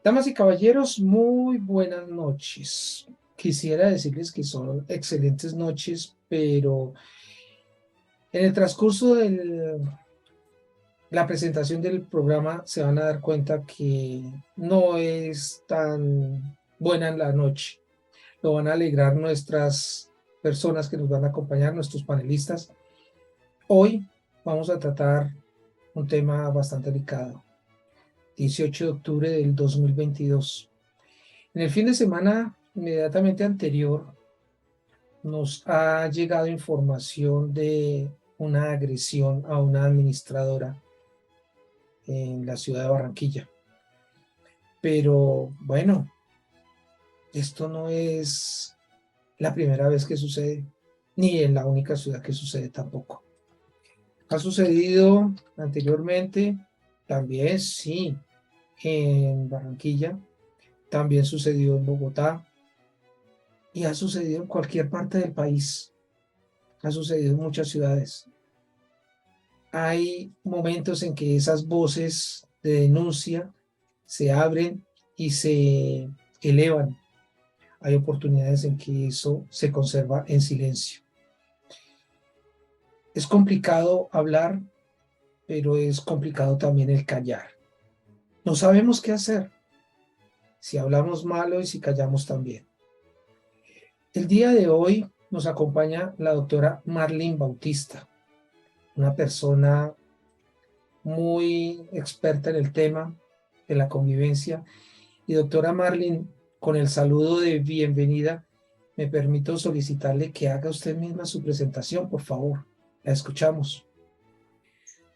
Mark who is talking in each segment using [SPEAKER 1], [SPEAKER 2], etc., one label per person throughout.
[SPEAKER 1] Damas y caballeros, muy buenas noches. Quisiera decirles que son excelentes noches, pero en el transcurso de la presentación del programa se van a dar cuenta que no es tan buena en la noche. Lo van a alegrar nuestras personas que nos van a acompañar, nuestros panelistas. Hoy vamos a tratar un tema bastante delicado. 18 de octubre del 2022. En el fin de semana inmediatamente anterior nos ha llegado información de una agresión a una administradora en la ciudad de Barranquilla. Pero bueno, esto no es la primera vez que sucede, ni en la única ciudad que sucede tampoco. Ha sucedido anteriormente, también sí, en Barranquilla, también sucedió en Bogotá y ha sucedido en cualquier parte del país. Ha sucedido en muchas ciudades. Hay momentos en que esas voces de denuncia se abren y se elevan. Hay oportunidades en que eso se conserva en silencio. Es complicado hablar, pero es complicado también el callar. No sabemos qué hacer, si hablamos malo y si callamos también. El día de hoy nos acompaña la doctora Marlene Bautista, una persona muy experta en el tema de la convivencia. Y doctora Marlene, con el saludo de bienvenida, me permito solicitarle que haga usted misma su presentación, por favor. La escuchamos.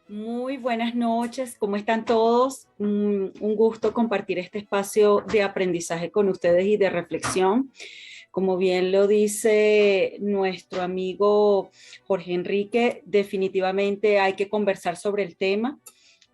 [SPEAKER 2] Muy buenas noches, ¿cómo están todos? Un gusto compartir este espacio de aprendizaje con ustedes y de reflexión. Como bien lo dice nuestro amigo Jorge Enrique, definitivamente hay que conversar sobre el tema.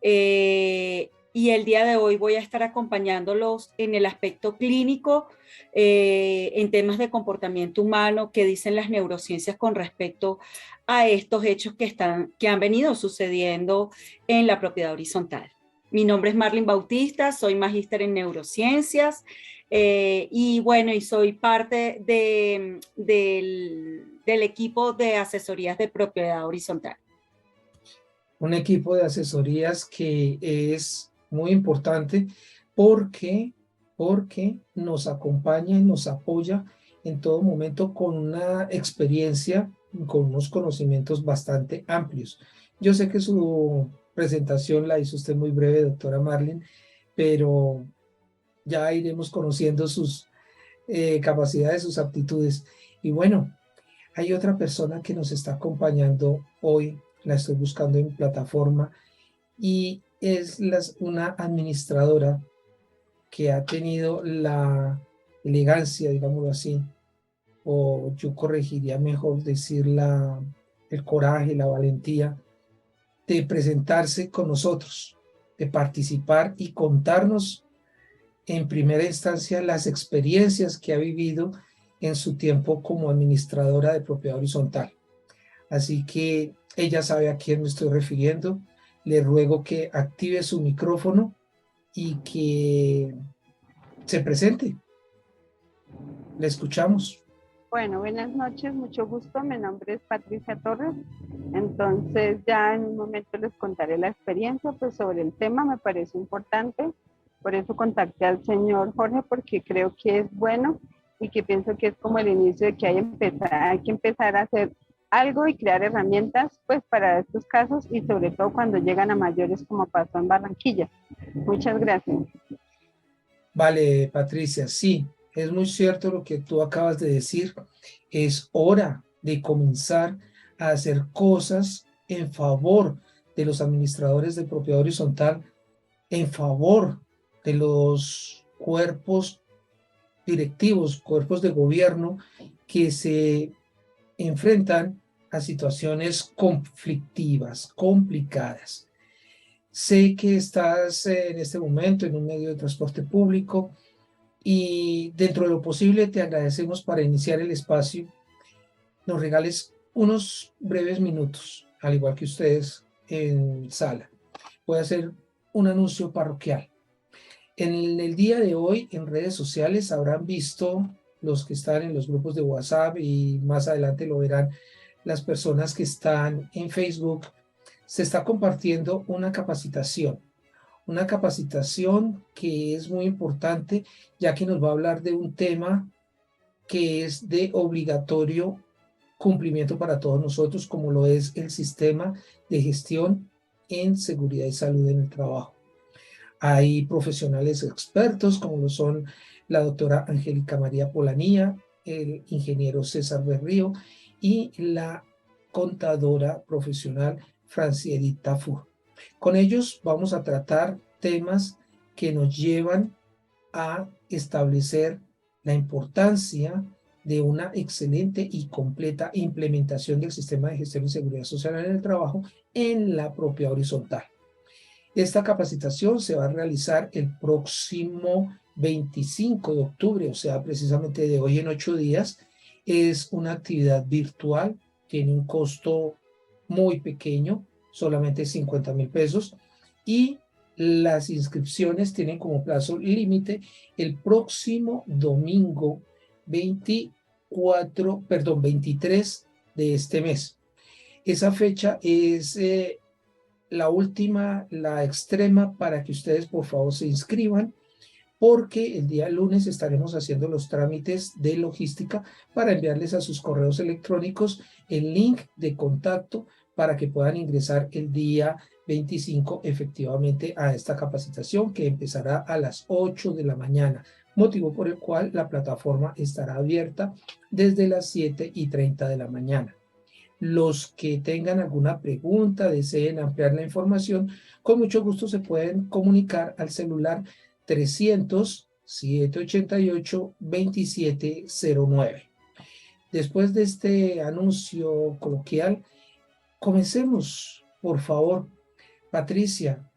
[SPEAKER 2] Y el día de hoy voy a estar acompañándolos en el aspecto clínico, en temas de comportamiento humano que dicen las neurociencias con respecto a estos hechos que han venido sucediendo en la propiedad horizontal. Mi nombre es Marlene Bautista, soy magíster en neurociencias y bueno, y soy parte del equipo de asesorías de propiedad horizontal.
[SPEAKER 1] Un equipo de asesorías que es muy importante porque, porque nos acompaña y nos apoya en todo momento con una experiencia, con unos conocimientos bastante amplios. Yo sé que su presentación la hizo usted muy breve, doctora Marlene, pero ya iremos conociendo sus capacidades, sus aptitudes. Y bueno, hay otra persona que nos está acompañando hoy, la estoy buscando en plataforma, y es una administradora que ha tenido la elegancia, digámoslo así, o yo corregiría mejor decir el coraje, la valentía de presentarse con nosotros, de participar y contarnos en primera instancia las experiencias que ha vivido en su tiempo como administradora de propiedad horizontal. Así que ella sabe a quién me estoy refiriendo. Le ruego que active su micrófono y que se presente. Le escuchamos.
[SPEAKER 3] Bueno, buenas noches, mucho gusto. Mi nombre es Patricia Torres. Entonces, ya en un momento les contaré la experiencia, pues sobre el tema me parece importante. Por eso contacté al señor Jorge, porque creo que es bueno y que pienso que es como el inicio de que hay que empezar a hacer algo y crear herramientas, pues para estos casos y sobre todo cuando llegan a mayores, como pasó en Barranquilla. Muchas gracias.
[SPEAKER 1] Vale, Patricia, sí, es muy cierto lo que tú acabas de decir. Es hora de comenzar a hacer cosas en favor de los administradores de propiedad horizontal, en favor de los cuerpos directivos, cuerpos de gobierno que se enfrentan a situaciones conflictivas, complicadas. Sé que estás en este momento en un medio de transporte público y dentro de lo posible te agradecemos para iniciar el espacio, nos regales unos breves minutos, al igual que ustedes en sala. Voy a hacer un anuncio parroquial. En el día de hoy, en redes sociales, habrán visto los que están en los grupos de WhatsApp y más adelante lo verán las personas que están en Facebook, se está compartiendo una capacitación que es muy importante, ya que nos va a hablar de un tema que es de obligatorio cumplimiento para todos nosotros, como lo es el sistema de gestión en seguridad y salud en el trabajo. Hay profesionales expertos, como lo son la doctora Angélica María Polanía, el ingeniero César Berrío y la contadora profesional Franciedita Tafur. Con ellos vamos a tratar temas que nos llevan a establecer la importancia de una excelente y completa implementación del sistema de gestión y seguridad social en el trabajo en la propia horizontal. Esta capacitación se va a realizar el próximo 25 de octubre, o sea, precisamente de hoy en 8 días. Es una actividad virtual, tiene un costo muy pequeño, solamente 50,000 pesos, y las inscripciones tienen como plazo límite el próximo domingo 23 de este mes. Esa fecha es la última, la extrema, para que ustedes por favor se inscriban, porque el día lunes estaremos haciendo los trámites de logística para enviarles a sus correos electrónicos el link de contacto para que puedan ingresar el día 25 efectivamente a esta capacitación, que empezará a las 8 de la mañana, motivo por el cual la plataforma estará abierta desde las 7:30 de la mañana. Los que tengan alguna pregunta, deseen ampliar la información, con mucho gusto se pueden comunicar al celular 300-788-2709. Después de este anuncio coloquial, comencemos, por favor. Patricia,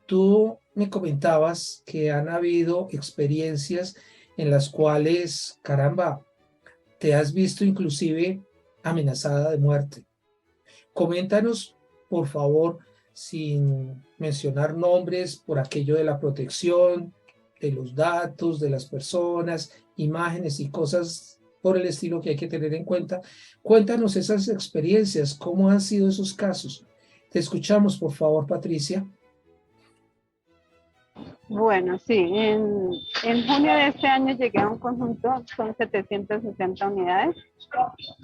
[SPEAKER 1] tú me comentabas que han habido experiencias en las cuales, caramba, te has visto inclusive amenazada de muerte. Coméntanos, por favor, sin mencionar nombres, por aquello de la protección de los datos de las personas, imágenes y cosas por el estilo que hay que tener en cuenta. Cuéntanos esas experiencias, cómo han sido esos casos. Te escuchamos, por favor, Patricia.
[SPEAKER 3] Bueno, sí, en junio de este año llegué a un conjunto, son 760 unidades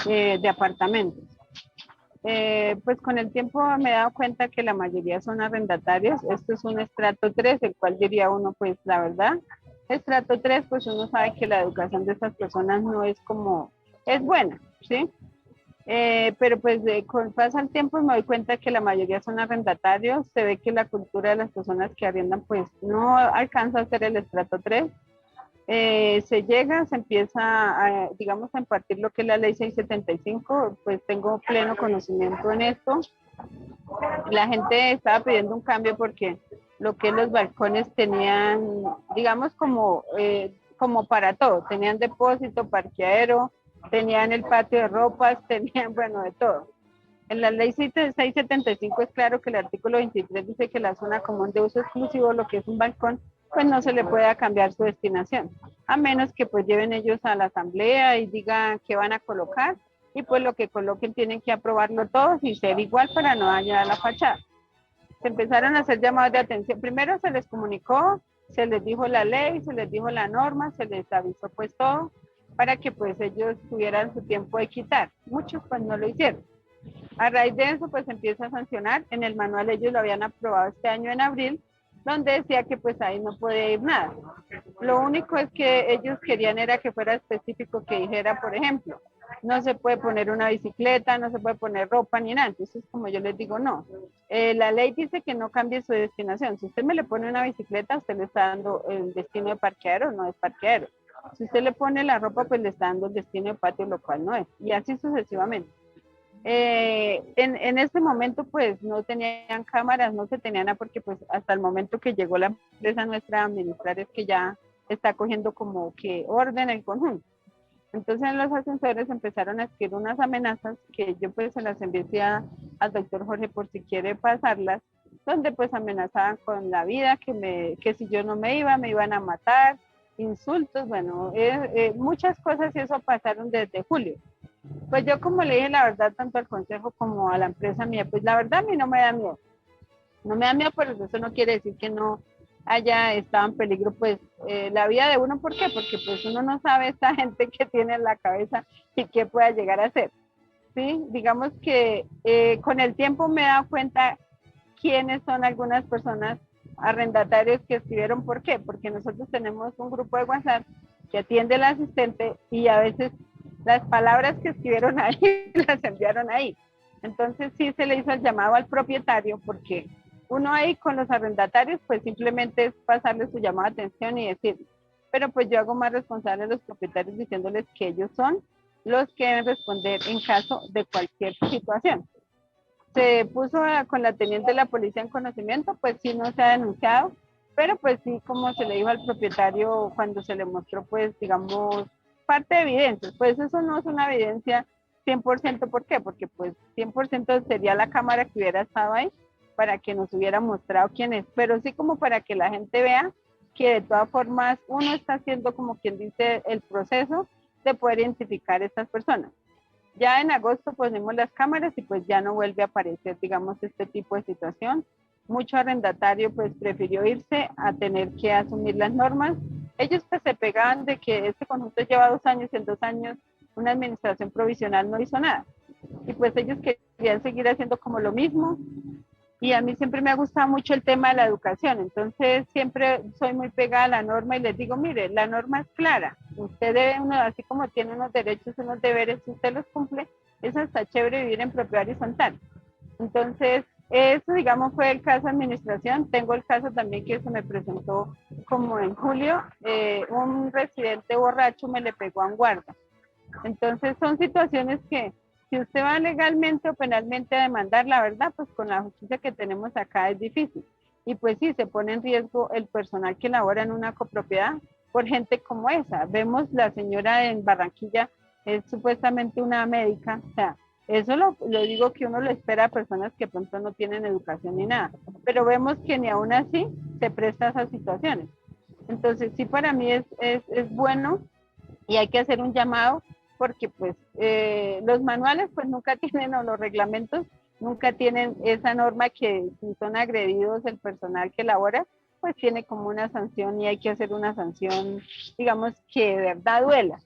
[SPEAKER 3] de apartamentos. Pues con el tiempo me he dado cuenta que la mayoría son arrendatarios. Esto es un estrato 3, el cual diría uno, pues la verdad, estrato 3, pues uno sabe que la educación de estas personas no es como, es buena, ¿sí? Pero pues con pasa el tiempo me doy cuenta que la mayoría son arrendatarios. Se ve que la cultura de las personas que arriendan pues no alcanza a ser el estrato 3. Se llega, se empieza a, digamos, a impartir lo que es la ley 675, pues tengo pleno conocimiento en esto. La gente estaba pidiendo un cambio porque lo que los balcones tenían, digamos, como para todo, tenían depósito, parqueadero, tenían el patio de ropas, tenían, bueno, de todo. En la ley 675 es claro que el artículo 23 dice que la zona común de uso exclusivo, lo que es un balcón, pues no se le puede cambiar su destinación, a menos que pues lleven ellos a la asamblea y digan qué van a colocar, y pues lo que coloquen tienen que aprobarlo todos y ser igual para no dañar la fachada. Se empezaron a hacer llamados de atención. Primero se les comunicó, se les dijo la ley, se les dijo la norma, se les avisó pues todo, para que pues ellos tuvieran su tiempo de quitar. Muchos pues no lo hicieron. A raíz de eso pues empieza a sancionar. En el manual ellos lo habían aprobado este año en abril, donde decía que pues ahí no podía ir nada. Lo único es que ellos querían era que fuera específico, que dijera, por ejemplo, no se puede poner una bicicleta, no se puede poner ropa ni nada. Entonces, como yo les digo, no. La ley dice que no cambie su destinación. Si usted me le pone una bicicleta, usted le está dando el destino de parqueadero, no es parqueadero. Si usted le pone la ropa, pues le está dando el destino de patio, lo cual no es. Y así sucesivamente. En este momento pues no tenían cámaras, no se tenían nada, porque pues hasta el momento que llegó la empresa nuestra a administrar es que ya está cogiendo como que orden el conjunto. Entonces los ascensores empezaron a escribir unas amenazas que yo pues se las envié al doctor Jorge por si quiere pasarlas, donde pues amenazaban con la vida, que si yo no me iba, me iban a matar, insultos, bueno, muchas cosas y eso pasaron desde julio. Pues yo como le dije la verdad tanto al consejo como a la empresa mía, pues la verdad a mí no me da miedo. No me da miedo, pero eso no quiere decir que no haya estado en peligro pues la vida de uno. ¿Por qué? Porque pues uno no sabe esta gente que tiene en la cabeza y qué pueda llegar a ser. ¿Sí? Digamos que con el tiempo me he dado cuenta quiénes son algunas personas arrendatarios que escribieron. ¿Por qué? Porque nosotros tenemos un grupo de WhatsApp que atiende el asistente y a veces las palabras que escribieron ahí las enviaron ahí. Entonces sí se le hizo el llamado al propietario porque uno ahí con los arrendatarios pues simplemente es pasarle su llamada de atención y decir, pero pues yo hago más responsable a los propietarios diciéndoles que ellos son los que deben responder en caso de cualquier situación. Se puso con la teniente de la policía en conocimiento, pues sí no se ha denunciado, pero pues sí, como se le dijo al propietario cuando se le mostró, pues digamos, parte de evidencias, pues eso no es una evidencia 100%. ¿Por qué? Porque pues 100% sería la cámara que hubiera estado ahí para que nos hubiera mostrado quién es, pero sí como para que la gente vea que de todas formas uno está haciendo como quien dice el proceso de poder identificar a estas personas. Ya en agosto ponemos las cámaras y pues ya no vuelve a aparecer, digamos, este tipo de situación. Mucho arrendatario pues prefirió irse a tener que asumir las normas. Ellos pues se pegaban de que este conjunto lleva 2 años y en 2 años una administración provisional no hizo nada. Y pues ellos querían seguir haciendo como lo mismo. Y a mí siempre me ha gustado mucho el tema de la educación, entonces siempre soy muy pegada a la norma y les digo, mire, la norma es clara, usted debe, así como tiene unos derechos, unos deberes, si usted los cumple, es hasta chévere vivir en propiedad horizontal. Entonces, eso digamos fue el caso de administración. Tengo el caso también que se me presentó como en julio, un residente borracho me le pegó a un guarda. Entonces son situaciones que si usted va legalmente o penalmente a demandar, la verdad, pues con la justicia que tenemos acá es difícil. Y pues sí, se pone en riesgo el personal que labora en una copropiedad por gente como esa. Vemos la señora en Barranquilla, es supuestamente una médica, o sea, eso lo digo que uno lo espera a personas que pronto no tienen educación ni nada, pero vemos que ni aún así se presta a esas situaciones. Entonces sí, para mí es bueno y hay que hacer un llamado porque pues los manuales pues nunca tienen, o los reglamentos nunca tienen esa norma que si son agredidos el personal que labora, pues tiene como una sanción y hay que hacer una sanción, digamos, que de verdad duela.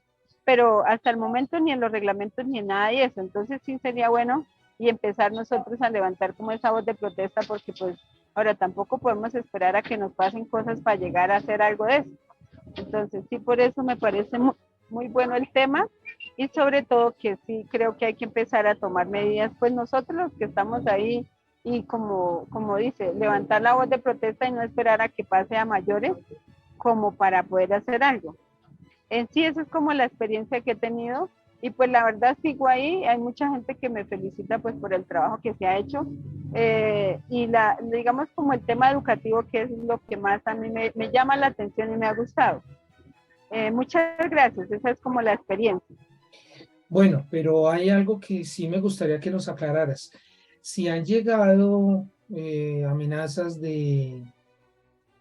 [SPEAKER 3] Pero hasta el momento ni en los reglamentos ni en nada de eso. Entonces sí sería bueno y empezar nosotros a levantar como esa voz de protesta porque pues ahora tampoco podemos esperar a que nos pasen cosas para llegar a hacer algo de eso. Entonces sí, por eso me parece muy bueno el tema y sobre todo que sí creo que hay que empezar a tomar medidas, pues nosotros los que estamos ahí y como dice, levantar la voz de protesta y no esperar a que pase a mayores como para poder hacer algo. En sí, eso es como la experiencia que he tenido y pues la verdad sigo ahí, hay mucha gente que me felicita pues por el trabajo que se ha hecho y digamos como el tema educativo que es lo que más a mí me llama la atención y me ha gustado. Muchas gracias, esa es como la experiencia.
[SPEAKER 1] Bueno, pero hay algo que sí me gustaría que nos aclararas. Si han llegado amenazas de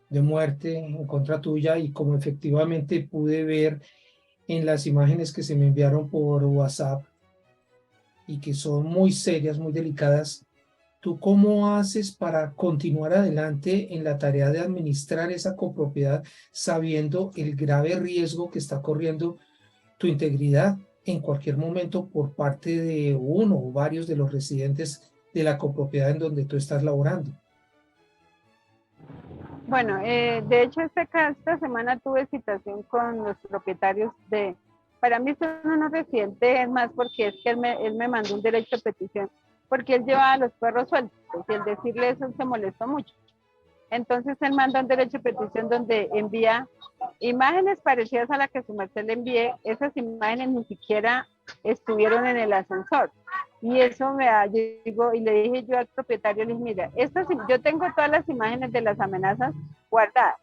[SPEAKER 1] muerte en contra tuya y como efectivamente pude ver en las imágenes que se me enviaron por WhatsApp y que son muy serias, muy delicadas, ¿tú cómo haces para continuar adelante en la tarea de administrar esa copropiedad sabiendo el grave riesgo que está corriendo tu integridad en cualquier momento por parte de uno o varios de los residentes de la copropiedad en donde tú estás laborando?
[SPEAKER 3] Bueno, de hecho esta semana tuve citación con los propietarios para mí son unos residentes, es más porque es que él me mandó un derecho de petición, porque él llevaba a los perros sueltos y el decirle eso se molestó mucho. Entonces él manda un derecho de petición donde envía imágenes parecidas a la que su merced le envié. Esas imágenes ni siquiera estuvieron en el ascensor. Y eso llegó y le dije yo al propietario, le dije, mira, yo tengo todas las imágenes de las amenazas guardadas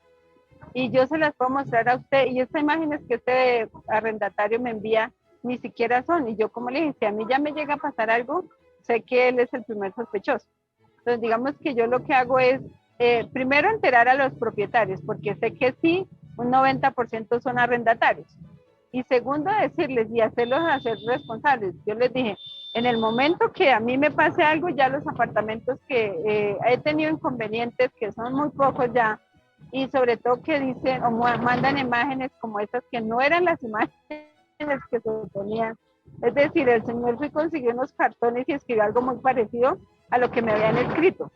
[SPEAKER 3] y yo se las puedo mostrar a usted y estas imágenes que este arrendatario me envía ni siquiera son. Y yo como le dije, si a mí ya me llega a pasar algo, sé que él es el primer sospechoso. Entonces, digamos que yo lo que hago es, primero enterar a los propietarios, porque sé que sí, un 90% son arrendatarios. Y segundo, decirles y hacerlos hacer responsables. Yo les dije, en el momento que a mí me pase algo, ya los apartamentos que he tenido inconvenientes, que son muy pocos ya, y sobre todo que dicen o mandan imágenes como estas que no eran las imágenes que se ponían. Es decir, el señor fue y consiguió unos cartones y escribió algo muy parecido a lo que me habían escrito.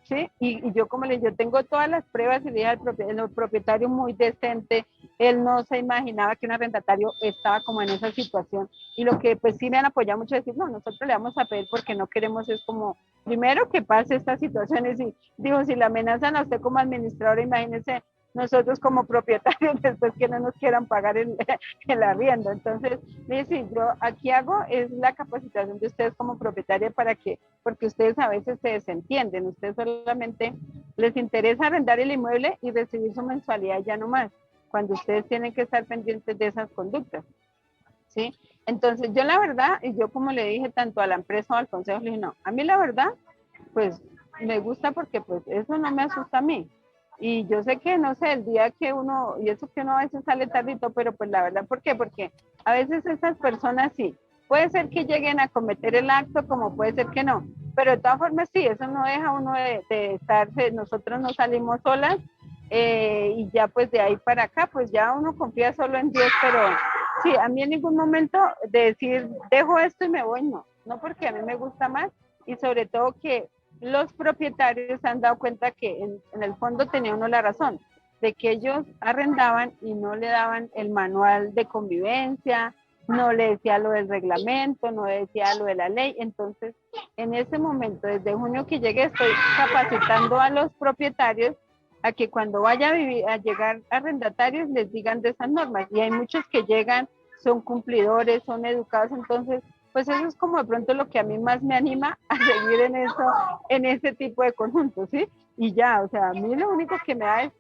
[SPEAKER 3] ¿Sí? Y yo como le yo tengo todas las pruebas y le dije al propietario muy decente, él no se imaginaba que un arrendatario estaba como en esa situación. Y lo que pues sí me han apoyado mucho es decir, no, nosotros le vamos a pedir porque no queremos es como, primero que pase estas situaciones y digo, si la amenazan a usted como administrador, imagínese nosotros como propietarios después que no nos quieran pagar el arriendo. Entonces, sí, yo aquí hago es la capacitación de ustedes como propietaria para que, porque ustedes a veces se desentienden, ustedes solamente les interesa arrendar el inmueble y recibir su mensualidad ya no más, cuando ustedes tienen que estar pendientes de esas conductas, ¿sí? Entonces, yo la verdad, y yo como le dije tanto a la empresa o al consejo, le dije, no, a mí la verdad, pues me gusta porque pues eso no me asusta a mí. Y yo sé que, no sé, el día que uno, y eso que uno a veces sale tardito, pero pues la verdad, ¿por qué? Porque a veces esas personas sí, puede ser que lleguen a cometer el acto, como puede ser que no, pero de todas formas sí, eso no deja uno de estarse, nosotros no salimos solas, y ya pues de ahí para acá, pues ya uno confía solo en Dios, pero sí, a mí en ningún momento de decir, dejo esto y me voy, no, no porque a mí me gusta más, y sobre todo que los propietarios se han dado cuenta que en el fondo tenía uno la razón, de que ellos arrendaban y no le daban el manual de convivencia, no le decía lo del reglamento, no le decía lo de la ley. Entonces, en ese momento, desde junio que llegué, estoy capacitando a los propietarios a que cuando vaya a, vivir, a llegar arrendatarios les digan de esas normas. Y hay muchos que llegan, son cumplidores, son educados, entonces pues eso es como de pronto lo que a mí más me anima a seguir en eso, en ese tipo de conjuntos, ¿sí? Y ya, o sea, a mí lo único que me da es,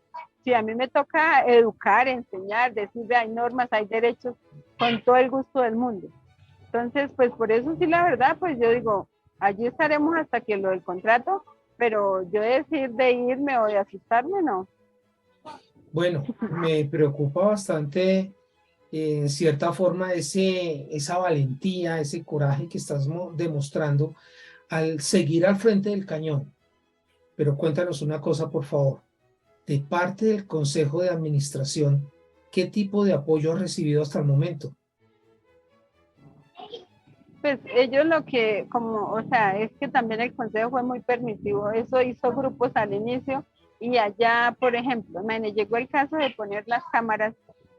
[SPEAKER 3] si a mí me toca educar, enseñar, decirle hay normas, hay derechos, con todo el gusto del mundo. Entonces, pues por eso sí, la verdad, pues yo digo, allí estaremos hasta que lo del contrato, pero yo decir de irme o de asustarme, no.
[SPEAKER 1] Bueno, me preocupa bastante en cierta forma esa valentía, ese coraje que estás demostrando al seguir al frente del cañón. Pero cuéntanos una cosa, por favor. De parte del Consejo de Administración, ¿qué tipo de apoyo has recibido hasta el momento?
[SPEAKER 3] Pues ellos lo que, como, o sea, es que también el consejo fue muy permisivo, eso hizo grupos al inicio y allá, por ejemplo, me llegó el caso de poner las cámaras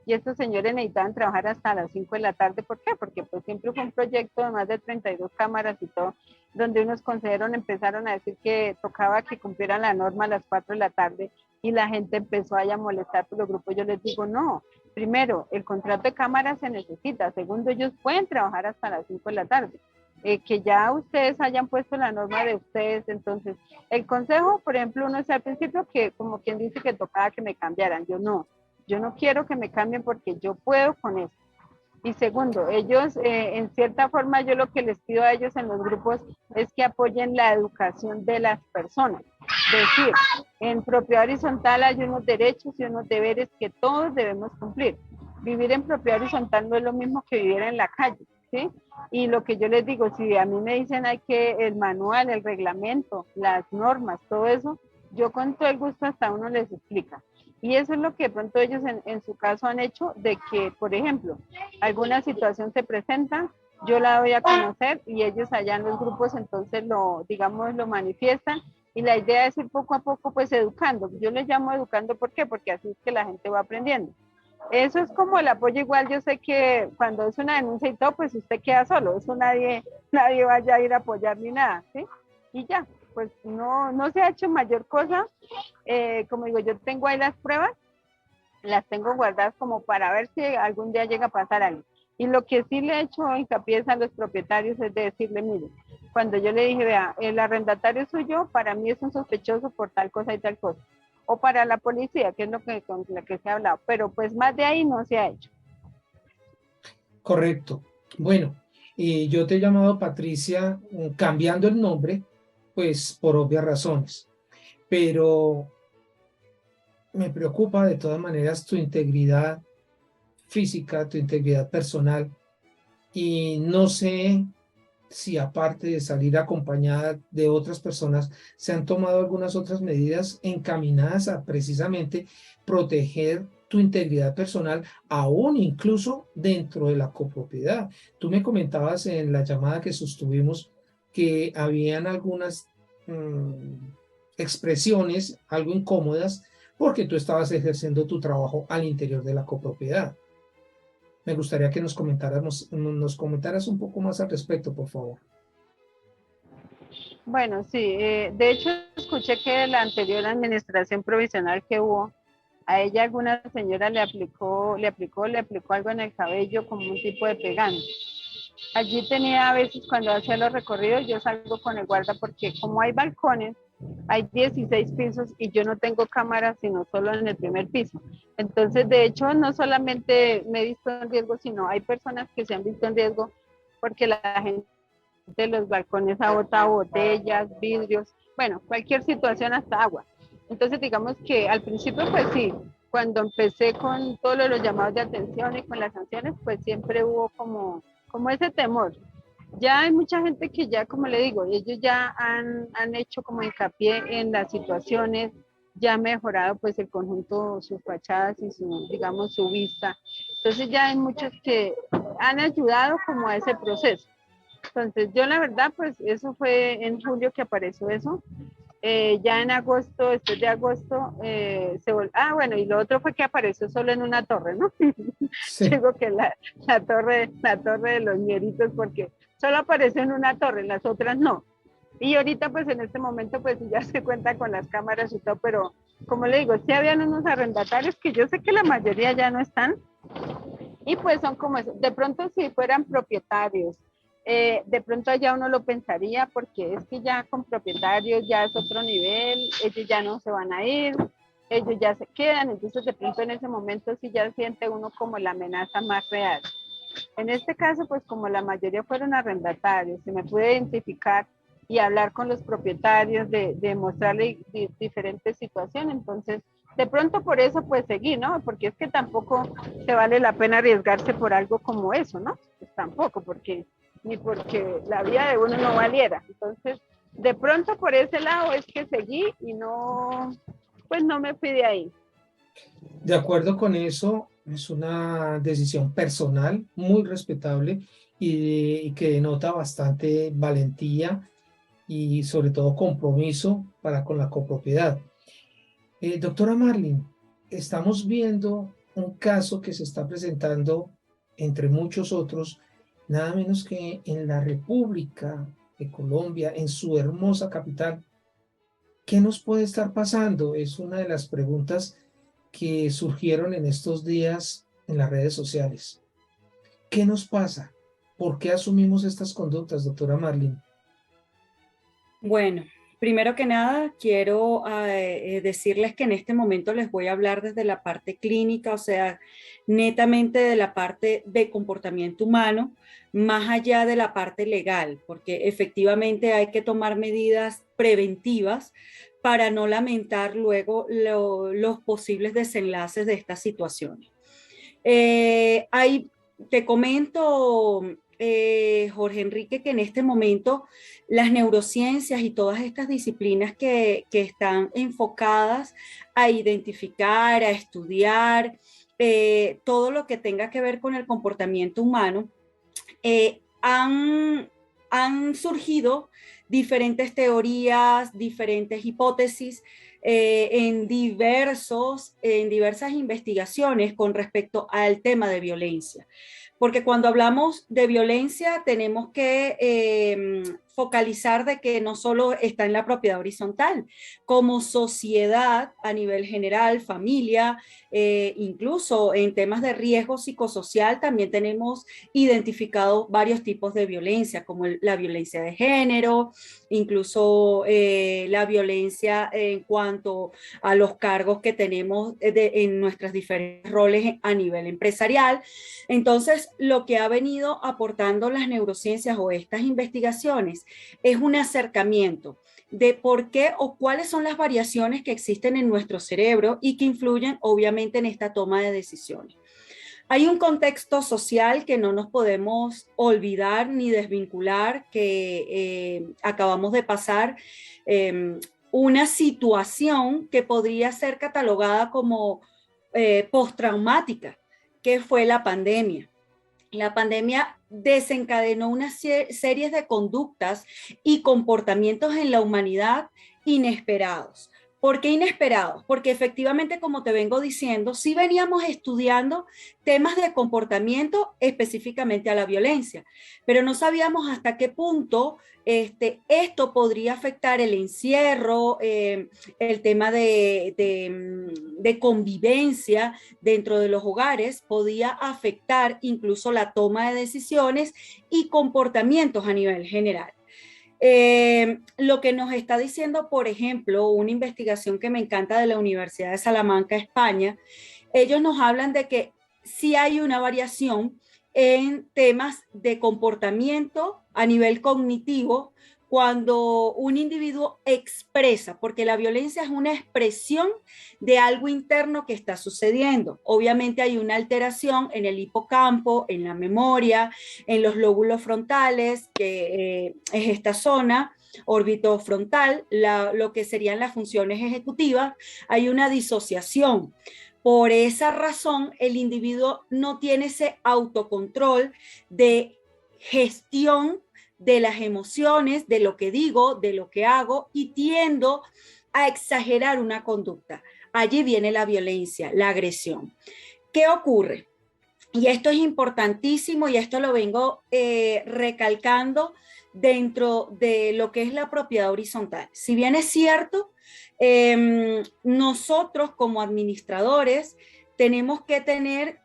[SPEAKER 3] y estos señores necesitaban trabajar hasta las 5 de la tarde, ¿por qué? Porque pues siempre fue un proyecto de más de 32 cámaras y todo, donde unos consejeros empezaron a decir que tocaba que cumplieran la norma a las 4 de la tarde y la gente empezó a molestar por los grupos. Yo les digo, no, primero, el contrato de cámara se necesita. Segundo, ellos pueden trabajar hasta las 5 de la tarde. Que ya ustedes hayan puesto la norma de ustedes. Entonces, el consejo, por ejemplo, uno decía al principio que como quien dice que tocaba que me cambiaran. Yo no quiero que me cambien porque yo puedo con eso. Y segundo, ellos, en cierta forma, yo lo que les pido a ellos en los grupos es que apoyen la educación de las personas. Es decir, en propiedad horizontal hay unos derechos y unos deberes que todos debemos cumplir. Vivir en propiedad horizontal no es lo mismo que vivir en la calle, ¿sí? Y lo que yo les digo, si a mí me dicen hay que el manual, el reglamento, las normas, todo eso, yo con todo el gusto hasta uno les explica. Y eso es lo que de pronto ellos en su caso han hecho, de que, por ejemplo, alguna situación se presenta, yo la doy a conocer y ellos allá en los grupos entonces lo, digamos, lo manifiestan y la idea es ir poco a poco pues educando. Yo les llamo educando, ¿por qué? Porque así es que la gente va aprendiendo. Eso es como el apoyo igual, yo sé que cuando es una denuncia y todo, pues usted queda solo, eso nadie vaya a ir a apoyar ni nada, ¿sí? Y ya, pues no se ha hecho mayor cosa. Como digo, yo tengo ahí las pruebas, las tengo guardadas como para ver si algún día llega a pasar algo. Y lo que sí le he hecho hincapié a los propietarios es de decirle, mire, cuando yo le dije, vea, el arrendatario suyo para mí es un sospechoso por tal cosa y tal cosa. O para la policía, que es lo que con la que se ha hablado, pero pues más de ahí no se ha hecho.
[SPEAKER 1] Correcto. Bueno, yo te he llamado Patricia, cambiando el nombre, pues por obvias razones. Pero me preocupa de todas maneras tu integridad física, tu integridad personal, y no sé si aparte de salir acompañada de otras personas, se han tomado algunas otras medidas encaminadas a precisamente proteger tu integridad personal, aún incluso dentro de la copropiedad. Tú me comentabas en la llamada que sostuvimos que habían algunas expresiones algo incómodas porque tú estabas ejerciendo tu trabajo al interior de la copropiedad. Me gustaría que nos comentaras un poco más al respecto, por favor.
[SPEAKER 3] Bueno, sí, de hecho escuché que la anterior administración provisional que hubo, a ella alguna señora le aplicó algo en el cabello como un tipo de pegante. Allí tenía a veces cuando hacía los recorridos, yo salgo con el guarda porque como hay balcones, hay 16 pisos y yo no tengo cámara sino solo en el primer piso. Entonces, de hecho, no solamente me he visto en riesgo, sino hay personas que se han visto en riesgo porque la gente de los balcones ha botado botellas, vidrios, bueno, cualquier situación, hasta agua. Entonces, digamos que al principio, pues sí, cuando empecé con todos los llamados de atención y con las sanciones, pues siempre hubo como ese temor. Ya hay mucha gente que ya, como le digo, ellos ya han hecho como hincapié en las situaciones, ya ha mejorado pues el conjunto, sus fachadas y su, digamos, su vista. Entonces ya hay muchos que han ayudado como a ese proceso. Entonces yo la verdad pues eso fue en julio que apareció eso. Ya en agosto, después de agosto, bueno, y lo otro fue que apareció solo en una torre, ¿no?
[SPEAKER 1] Sí.
[SPEAKER 3] Digo que la torre de los ñeritos, porque solo apareció en una torre, en las otras no. Y ahorita, pues en este momento, pues ya se cuenta con las cámaras y todo, pero como le digo, sí habían unos arrendatarios que yo sé que la mayoría ya no están, y pues son como eso. De pronto, si fueran propietarios, de pronto ya uno lo pensaría, porque es que ya con propietarios ya es otro nivel, ellos ya no se van a ir, ellos ya se quedan, entonces de pronto en ese momento sí ya siente uno como la amenaza más real. En este caso, pues como la mayoría fueron arrendatarios, se me pude identificar y hablar con los propietarios, de mostrarle diferentes situaciones, entonces de pronto por eso pues seguí, ¿no? Porque es que tampoco se vale la pena arriesgarse por algo como eso, ¿no? Pues tampoco, ni porque la vida de uno no valiera. Entonces, de pronto por ese lado es que seguí y pues no me fui de ahí.
[SPEAKER 1] De acuerdo con eso, es una decisión personal muy respetable y que denota bastante valentía y sobre todo compromiso para con la copropiedad. Doctora Marlin, estamos viendo un caso que se está presentando entre muchos otros, nada menos que en la República de Colombia, en su hermosa capital. ¿Qué nos puede estar pasando? Es una de las preguntas que surgieron en estos días en las redes sociales. ¿Qué nos pasa? ¿Por qué asumimos estas conductas, doctora Marlin?
[SPEAKER 2] Bueno, primero que nada, quiero decirles que en este momento les voy a hablar desde la parte clínica, o sea, netamente de la parte de comportamiento humano, más allá de la parte legal, porque efectivamente hay que tomar medidas preventivas para no lamentar luego los posibles desenlaces de estas situaciones. Te comento, Jorge Enrique, que en este momento las neurociencias y todas estas disciplinas que están enfocadas a identificar, a estudiar todo lo que tenga que ver con el comportamiento humano, han surgido diferentes teorías, diferentes hipótesis en diversas investigaciones con respecto al tema de violencia. Porque cuando hablamos de violencia tenemos que focalizar de que no solo está en la propiedad horizontal, como sociedad a nivel general, familia, incluso en temas de riesgo psicosocial también tenemos identificado varios tipos de violencia, como la violencia de género, incluso la violencia en cuanto a los cargos que tenemos en nuestros diferentes roles a nivel empresarial. Entonces, lo que ha venido aportando las neurociencias o estas investigaciones es un acercamiento de por qué o cuáles son las variaciones que existen en nuestro cerebro y que influyen obviamente en esta toma de decisiones. Hay un contexto social que no nos podemos olvidar ni desvincular, que acabamos de pasar una situación que podría ser catalogada como postraumática, que fue la pandemia. La pandemia desencadenó una serie de conductas y comportamientos en la humanidad inesperados. ¿Por qué inesperados? Porque efectivamente, como te vengo diciendo, sí veníamos estudiando temas de comportamiento específicamente a la violencia, pero no sabíamos hasta qué punto esto podría afectar el encierro, el tema de convivencia dentro de los hogares, podía afectar incluso la toma de decisiones y comportamientos a nivel general. Lo que nos está diciendo, por ejemplo, una investigación que me encanta de la Universidad de Salamanca, España, ellos nos hablan de que sí hay una variación en temas de comportamiento a nivel cognitivo cuando un individuo expresa, porque la violencia es una expresión de algo interno que está sucediendo. Obviamente hay una alteración en el hipocampo, en la memoria, en los lóbulos frontales, que es esta zona orbitofrontal, lo que serían las funciones ejecutivas. Hay una disociación. Por esa razón, el individuo no tiene ese autocontrol de gestión de las emociones, de lo que digo, de lo que hago, y tiendo a exagerar una conducta. Allí viene la violencia, la agresión. ¿Qué ocurre? Y esto es importantísimo y esto lo vengo recalcando dentro de lo que es la propiedad horizontal. Si bien es cierto, nosotros como administradores tenemos que tener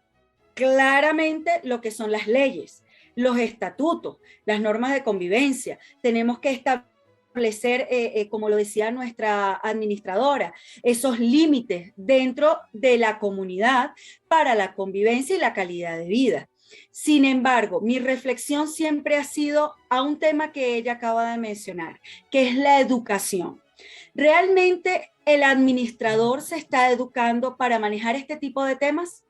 [SPEAKER 2] claramente lo que son las leyes, los estatutos, las normas de convivencia. Tenemos que establecer, como lo decía nuestra administradora, esos límites dentro de la comunidad para la convivencia y la calidad de vida. Sin embargo, mi reflexión siempre ha sido a un tema que ella acaba de mencionar, que es la educación. ¿Realmente el administrador se está educando para manejar este tipo de temas?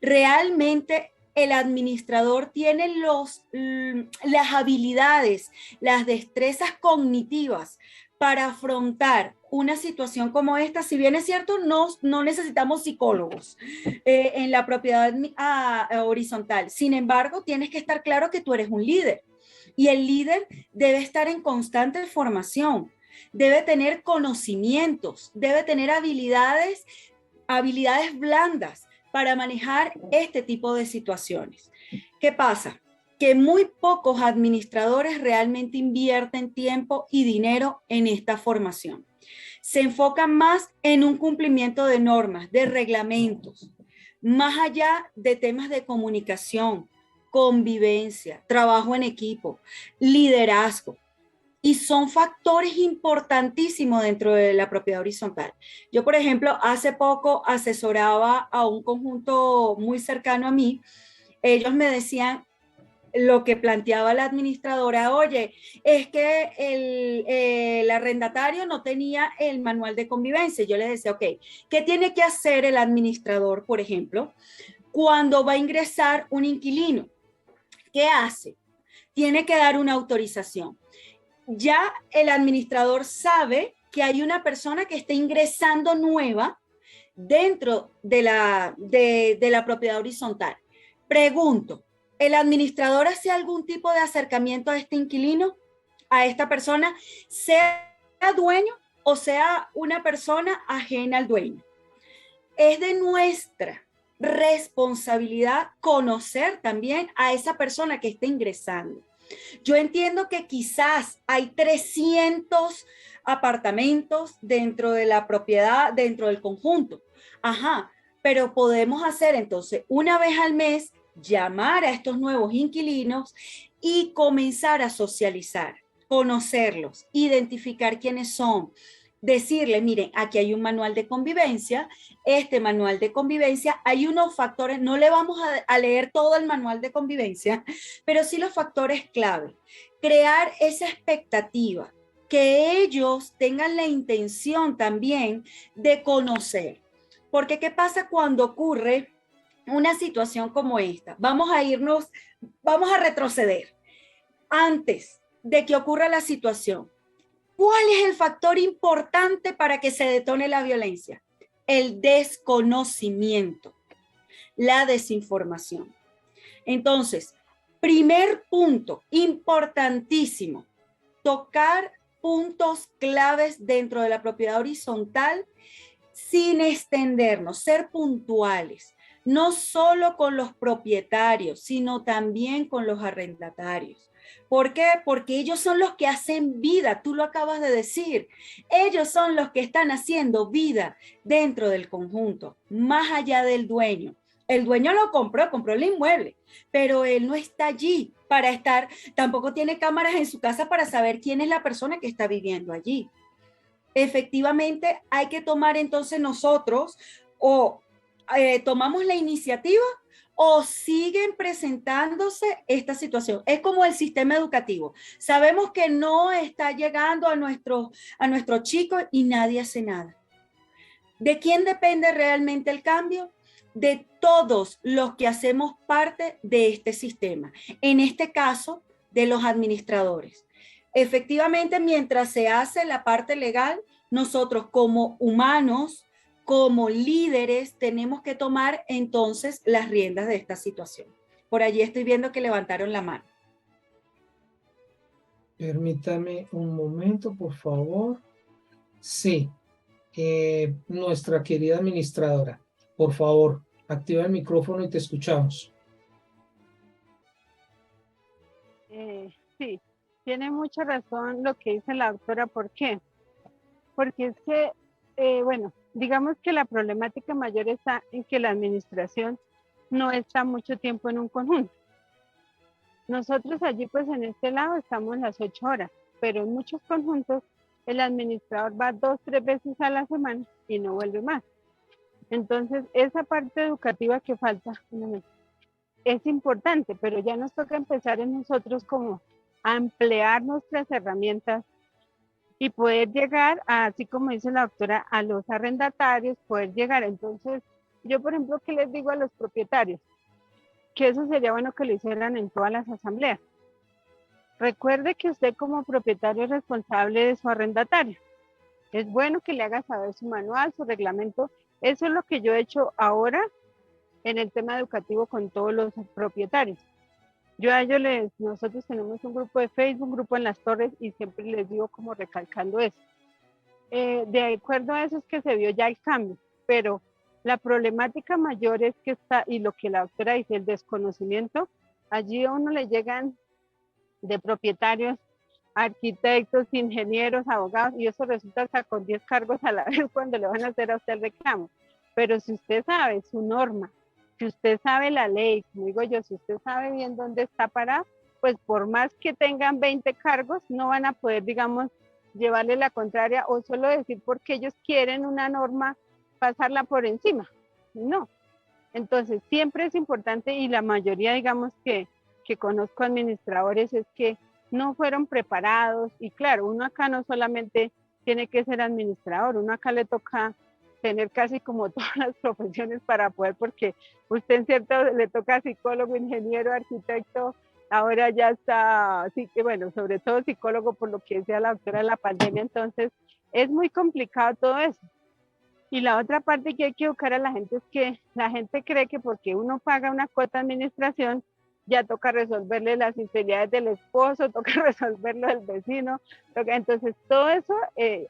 [SPEAKER 2] ¿Realmente el administrador tiene las habilidades, las destrezas cognitivas para afrontar una situación como esta? Si bien es cierto, no necesitamos psicólogos en la propiedad horizontal. Sin embargo, tienes que estar claro que tú eres un líder y el líder debe estar en constante formación, debe tener conocimientos, debe tener habilidades blandas para manejar este tipo de situaciones. ¿Qué pasa? Que muy pocos administradores realmente invierten tiempo y dinero en esta formación. Se enfocan más en un cumplimiento de normas, de reglamentos, más allá de temas de comunicación, convivencia, trabajo en equipo, liderazgo. Y son factores importantísimos dentro de la propiedad horizontal. Yo, por ejemplo, hace poco asesoraba a un conjunto muy cercano a mí. Ellos me decían lo que planteaba la administradora: oye, es que el arrendatario no tenía el manual de convivencia. Yo les decía, ok, ¿qué tiene que hacer el administrador, por ejemplo, cuando va a ingresar un inquilino? ¿Qué hace? Tiene que dar una autorización. Ya el administrador sabe que hay una persona que está ingresando nueva dentro de la propiedad horizontal. Pregunto, ¿el administrador hace algún tipo de acercamiento a este inquilino, a esta persona, sea dueño o sea una persona ajena al dueño? Es de nuestra responsabilidad conocer también a esa persona que está ingresando. Yo entiendo que quizás hay 300 apartamentos dentro de la propiedad, dentro del conjunto. Ajá, pero podemos hacer entonces una vez al mes, llamar a estos nuevos inquilinos y comenzar a socializar, conocerlos, identificar quiénes son. Decirle, miren, aquí hay un manual de convivencia, este manual de convivencia, hay unos factores, no le vamos a leer todo el manual de convivencia, pero sí los factores clave. Crear esa expectativa, que ellos tengan la intención también de conocer. Porque ¿qué pasa cuando ocurre una situación como esta? Vamos a retroceder. Antes de que ocurra la situación, ¿cuál es el factor importante para que se detone la violencia? El desconocimiento, la desinformación. Entonces, primer punto importantísimo, tocar puntos claves dentro de la propiedad horizontal sin extendernos, ser puntuales, no solo con los propietarios, sino también con los arrendatarios. ¿Por qué? Porque ellos son los que hacen vida, tú lo acabas de decir. Ellos son los que están haciendo vida dentro del conjunto, más allá del dueño. El dueño lo compró el inmueble, pero él no está allí para estar, tampoco tiene cámaras en su casa para saber quién es la persona que está viviendo allí. Efectivamente, hay que tomar entonces nosotros tomamos la iniciativa o siguen presentándose esta situación. Es como el sistema educativo. Sabemos que no está llegando a nuestros chicos y nadie hace nada. ¿De quién depende realmente el cambio? De todos los que hacemos parte de este sistema. En este caso, de los administradores. Efectivamente, mientras se hace la parte legal, nosotros como humanos, como líderes, tenemos que tomar entonces las riendas de esta situación. Por allí estoy viendo que levantaron la mano.
[SPEAKER 1] Permítame un momento, por favor. Sí, nuestra querida administradora, por favor, activa el micrófono y te escuchamos.
[SPEAKER 3] Sí, tiene mucha razón lo que dice la doctora. ¿Por qué? Porque es que, bueno, digamos que la problemática mayor está en que la administración no está mucho tiempo en un conjunto. Nosotros allí, pues en este lado, estamos las 8 horas, pero en muchos conjuntos el administrador va 2, 3 veces a la semana y no vuelve más. Entonces, esa parte educativa que falta es importante, pero ya nos toca empezar en nosotros como a ampliar nuestras herramientas y poder llegar, así como dice la doctora, a los arrendatarios, poder llegar. Entonces, yo, por ejemplo, ¿qué les digo a los propietarios? Que eso sería bueno que lo hicieran en todas las asambleas. Recuerde que usted como propietario es responsable de su arrendatario. Es bueno que le haga saber su manual, su reglamento. Eso es lo que yo he hecho ahora en el tema educativo con todos los propietarios. Yo a ellos nosotros tenemos un grupo de Facebook, un grupo en las torres y siempre les digo como recalcando eso. De acuerdo a eso es que se vio ya el cambio, pero la problemática mayor es que está, y lo que la doctora dice, el desconocimiento, allí a uno le llegan de propietarios, arquitectos, ingenieros, abogados, y eso resulta hasta con 10 cargos a la vez cuando le van a hacer a usted el reclamo. Pero si usted sabe su norma, si usted sabe la ley, como digo yo, si usted sabe bien dónde está parado, pues por más que tengan 20 cargos, no van a poder, digamos, llevarle la contraria o solo decir porque ellos quieren una norma, pasarla por encima. No. Entonces, siempre es importante y la mayoría, digamos, que conozco administradores es que no fueron preparados y claro, uno acá no solamente tiene que ser administrador, uno acá le toca tener casi como todas las profesiones para poder, porque usted en cierto le toca psicólogo, ingeniero, arquitecto, ahora ya está, así que bueno, sobre todo psicólogo por lo que decía la doctora de la pandemia, entonces es muy complicado todo eso. Y la otra parte que hay que educar a la gente es que la gente cree que porque uno paga una cuota de administración, ya toca resolverle las infidelidades del esposo, toca resolverlo del vecino. Entonces, todo eso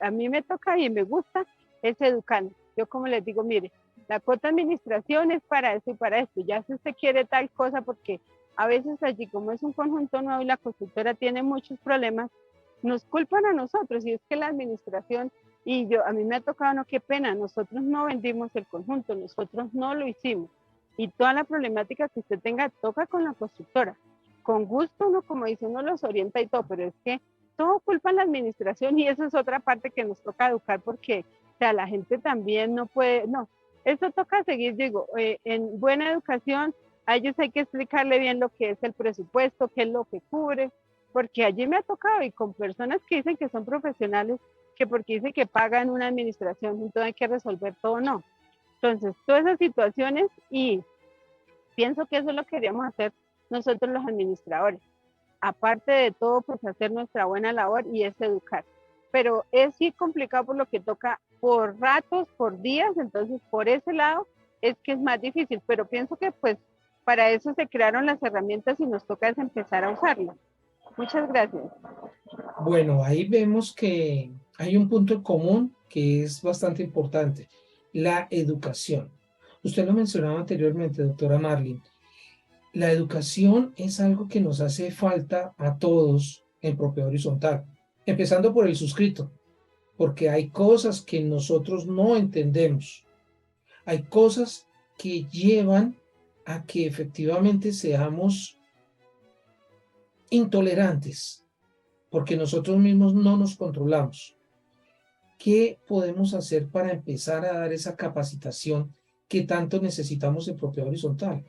[SPEAKER 3] a mí me toca y me gusta, es educar. Yo como les digo, mire, la cuota de administración es para esto y para esto. Ya si usted quiere tal cosa, porque a veces allí como es un conjunto nuevo y la constructora tiene muchos problemas, nos culpan a nosotros y es que la administración, y yo, a mí me ha tocado, no, qué pena, nosotros no vendimos el conjunto, nosotros no lo hicimos. Y toda la problemática que usted tenga, toca con la constructora. Con gusto uno, como dice, uno los orienta y todo, pero es que todo culpa en la administración y eso es otra parte que nos toca educar porque, o sea, la gente también no puede, no, eso toca seguir, digo, en buena educación, a ellos hay que explicarle bien lo que es el presupuesto, qué es lo que cubre, porque allí me ha tocado y con personas que dicen que son profesionales, que porque dicen que pagan una administración, entonces hay que resolver todo, no. Entonces, todas esas situaciones y pienso que eso es lo que queríamos hacer nosotros los administradores. Aparte de todo, pues hacer nuestra buena labor y es educar. Pero es sí complicado por lo que toca por ratos, por días, entonces por ese lado es que es más difícil, pero pienso que pues para eso se crearon las herramientas y nos toca es empezar a usarlas. Muchas gracias.
[SPEAKER 1] Bueno, ahí vemos que hay un punto en común que es bastante importante, la educación. Usted lo mencionaba anteriormente, doctora Marlin. La educación es algo que nos hace falta a todos en Propiedad Horizontal, empezando por el suscrito, porque hay cosas que nosotros no entendemos. Hay cosas que llevan a que efectivamente seamos intolerantes, porque nosotros mismos no nos controlamos. ¿Qué podemos hacer para empezar a dar esa capacitación que tanto necesitamos en Propiedad Horizontal?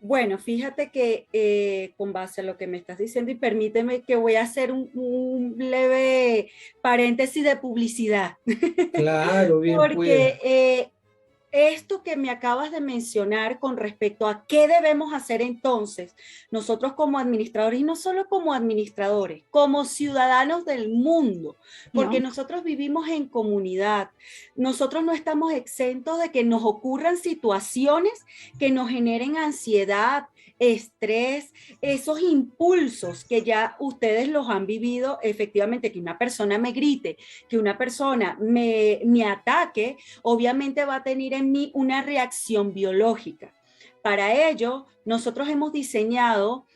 [SPEAKER 2] Bueno, fíjate que con base a lo que me estás diciendo, y permíteme que voy a hacer un leve paréntesis de publicidad,
[SPEAKER 1] Claro, bien
[SPEAKER 2] porque
[SPEAKER 1] pueda.
[SPEAKER 2] esto que me acabas de mencionar con respecto a qué debemos hacer entonces, nosotros como administradores, y no solo como administradores, como ciudadanos del mundo, porque
[SPEAKER 3] No,
[SPEAKER 2] nosotros vivimos en comunidad, nosotros no estamos exentos de que nos ocurran situaciones que nos generen ansiedad, estrés, esos impulsos que ya ustedes los han vivido, efectivamente, que una persona me grite, que una persona me ataque, obviamente va a tener en mí una reacción biológica. Para ello, nosotros hemos diseñado,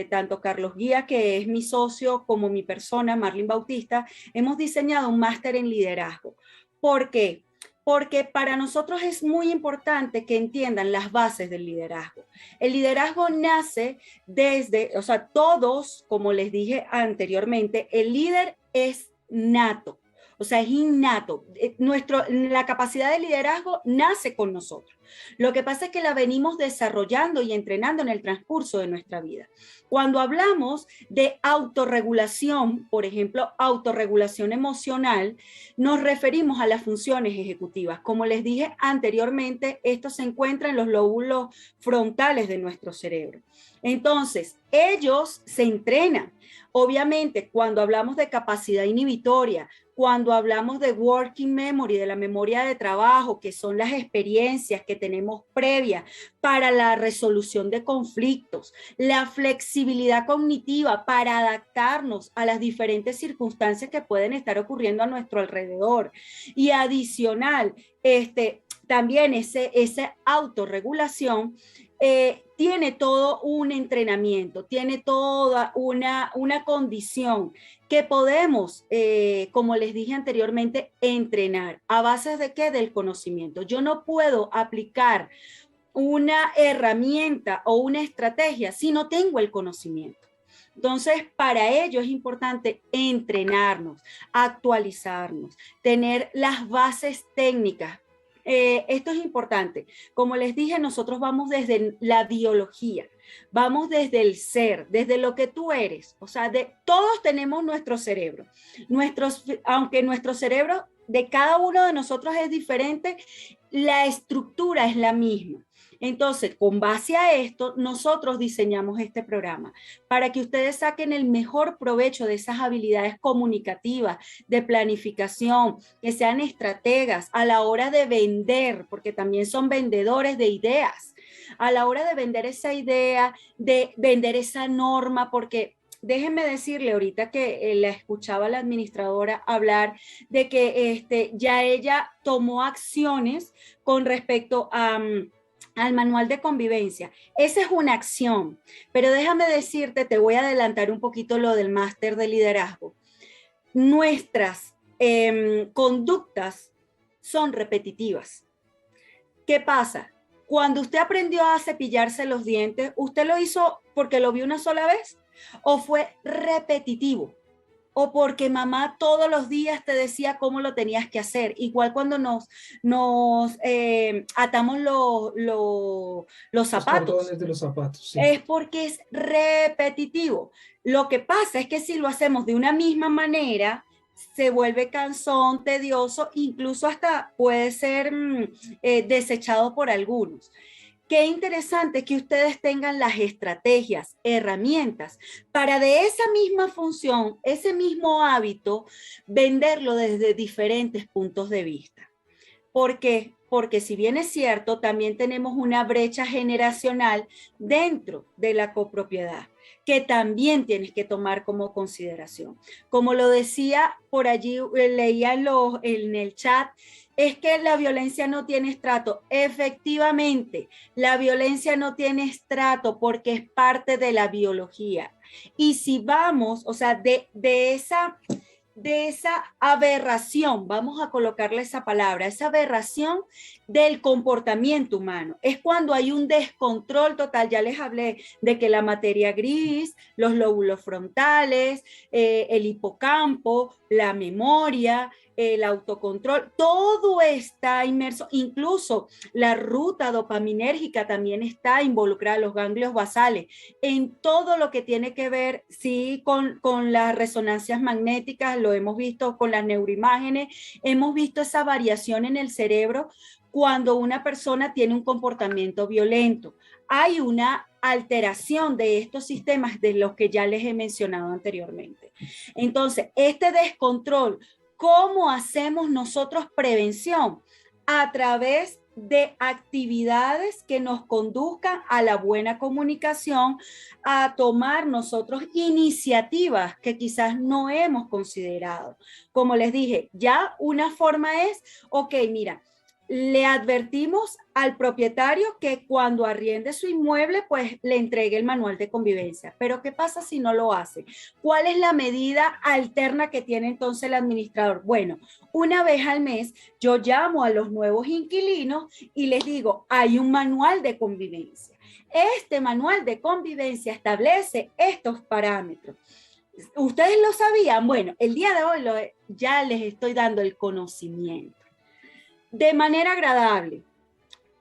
[SPEAKER 2] tanto Carlos Guía, que es mi socio, como mi persona, Marlin Bautista, hemos diseñado un máster en liderazgo. ¿Por qué? Porque para nosotros es muy importante que entiendan las bases del liderazgo. El liderazgo nace desde, o sea, todos, como les dije anteriormente, el líder es nato. O sea, es innato. La capacidad de liderazgo nace con nosotros. Lo que pasa es que la venimos desarrollando y entrenando en el transcurso de nuestra vida. Cuando hablamos de autorregulación, por ejemplo, autorregulación emocional, nos referimos a las funciones ejecutivas. Como les dije anteriormente, esto se encuentra en los lóbulos frontales de nuestro cerebro. Entonces, ellos se entrenan. Obviamente, cuando hablamos de capacidad inhibitoria, cuando hablamos de working memory, de la memoria de trabajo, que son las experiencias que tenemos previas para la resolución de conflictos, la flexibilidad cognitiva para adaptarnos a las diferentes circunstancias que pueden estar ocurriendo a nuestro alrededor. Y adicional, también esa autorregulación tiene todo un entrenamiento, tiene toda una condición que podemos, como les dije anteriormente, entrenar. ¿A base de qué? Del conocimiento. Yo no puedo aplicar una herramienta o una estrategia si no tengo el conocimiento. Entonces, para ello es importante entrenarnos, actualizarnos, tener las bases técnicas. Esto es importante. Como les dije, nosotros vamos desde la biología, vamos desde el ser, desde lo que tú eres. O sea, todos tenemos nuestro cerebro. Aunque nuestro cerebro de cada uno de nosotros es diferente, la estructura es la misma. Entonces, con base a esto, nosotros diseñamos este programa para que ustedes saquen el mejor provecho de esas habilidades comunicativas, de planificación, que sean estrategas a la hora de vender, porque también son vendedores de ideas, a la hora de vender esa idea, de vender esa norma, porque déjenme decirle ahorita que la escuchaba la administradora hablar de que ya ella tomó acciones con respecto al manual de convivencia. Esa es una acción, pero déjame decirte, te voy a adelantar un poquito lo del máster de liderazgo. Nuestras conductas son repetitivas. ¿Qué pasa? Cuando usted aprendió a cepillarse los dientes, ¿usted lo hizo porque lo vio una sola vez o fue repetitivo? o porque mamá todos los días te decía cómo lo tenías que hacer. Igual cuando nos atamos los
[SPEAKER 1] Los
[SPEAKER 2] zapatos,
[SPEAKER 1] cordones de los zapatos, sí.
[SPEAKER 2] es porque es repetitivo. Lo que pasa es que si lo hacemos de una misma manera, se vuelve cansón, tedioso, incluso hasta puede ser desechado por algunos. Qué interesante que ustedes tengan las estrategias, herramientas, para de esa misma función, ese mismo hábito, venderlo desde diferentes puntos de vista. ¿Por qué? Porque si bien es cierto, también tenemos una brecha generacional dentro de la copropiedad, que también tienes que tomar como consideración. Como lo decía por allí, leía en el chat, es que la violencia no tiene estrato. Efectivamente, la violencia no tiene estrato porque es parte de la biología. Y si vamos, o sea, de esa aberración, vamos a colocarle esa palabra, esa aberración del comportamiento humano. Es cuando hay un descontrol total. Ya les hablé de que la materia gris, los lóbulos frontales, el hipocampo, la memoria, el autocontrol, todo está inmerso, incluso la ruta dopaminérgica también está involucrada, los ganglios basales, en todo lo que tiene que ver, sí, con las resonancias magnéticas, lo hemos visto con las neuroimágenes, hemos visto esa variación en el cerebro cuando una persona tiene un comportamiento violento. Hay una alteración de estos sistemas de los que ya les he mencionado anteriormente. Entonces, este descontrol, ¿cómo hacemos nosotros prevención? A través de actividades que nos conduzcan a la buena comunicación, a tomar nosotros iniciativas que quizás no hemos considerado. Como les dije, ya una forma es, ok, mira, le advertimos al propietario que cuando arriende su inmueble, pues le entregue el manual de convivencia. Pero ¿qué pasa si no lo hace? ¿Cuál es la medida alterna que tiene entonces el administrador? Bueno, una vez al mes yo llamo a los nuevos inquilinos y les digo, hay un manual de convivencia. Este manual de convivencia establece estos parámetros. ¿Ustedes lo sabían? Bueno, el día de hoy ya les estoy dando el conocimiento. De manera agradable,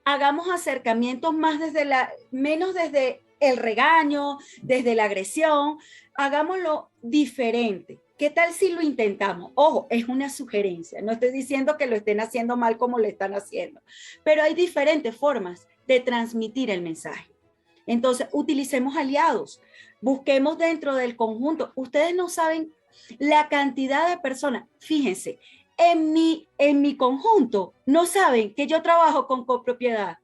[SPEAKER 2] hagamos acercamientos menos desde el regaño, desde la agresión, hagámoslo diferente. ¿Qué tal si lo intentamos? Ojo, es una sugerencia, no estoy diciendo que lo estén haciendo mal como lo están haciendo, pero hay diferentes formas de transmitir el mensaje. Entonces, utilicemos aliados, busquemos dentro del conjunto. Ustedes no saben la cantidad de personas, fíjense, en mi conjunto no saben que yo trabajo con copropiedad,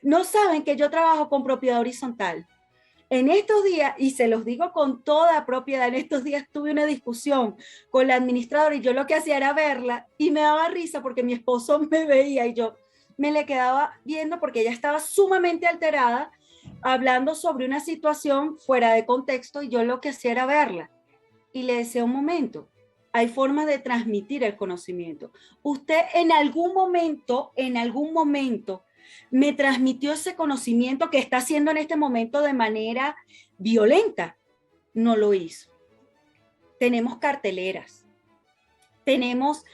[SPEAKER 2] no saben que yo trabajo con propiedad horizontal. En estos días, y se los digo con toda propiedad, en estos días tuve una discusión con la administradora y yo lo que hacía era verla y me daba risa porque mi esposo me veía y yo me le quedaba viendo porque ella estaba sumamente alterada hablando sobre una situación fuera de contexto y yo lo que hacía era verla y le decía un momento. Hay formas de transmitir el conocimiento. Usted en algún momento me transmitió ese conocimiento que está haciendo en este momento de manera violenta. No lo hizo. Tenemos carteleras, tenemos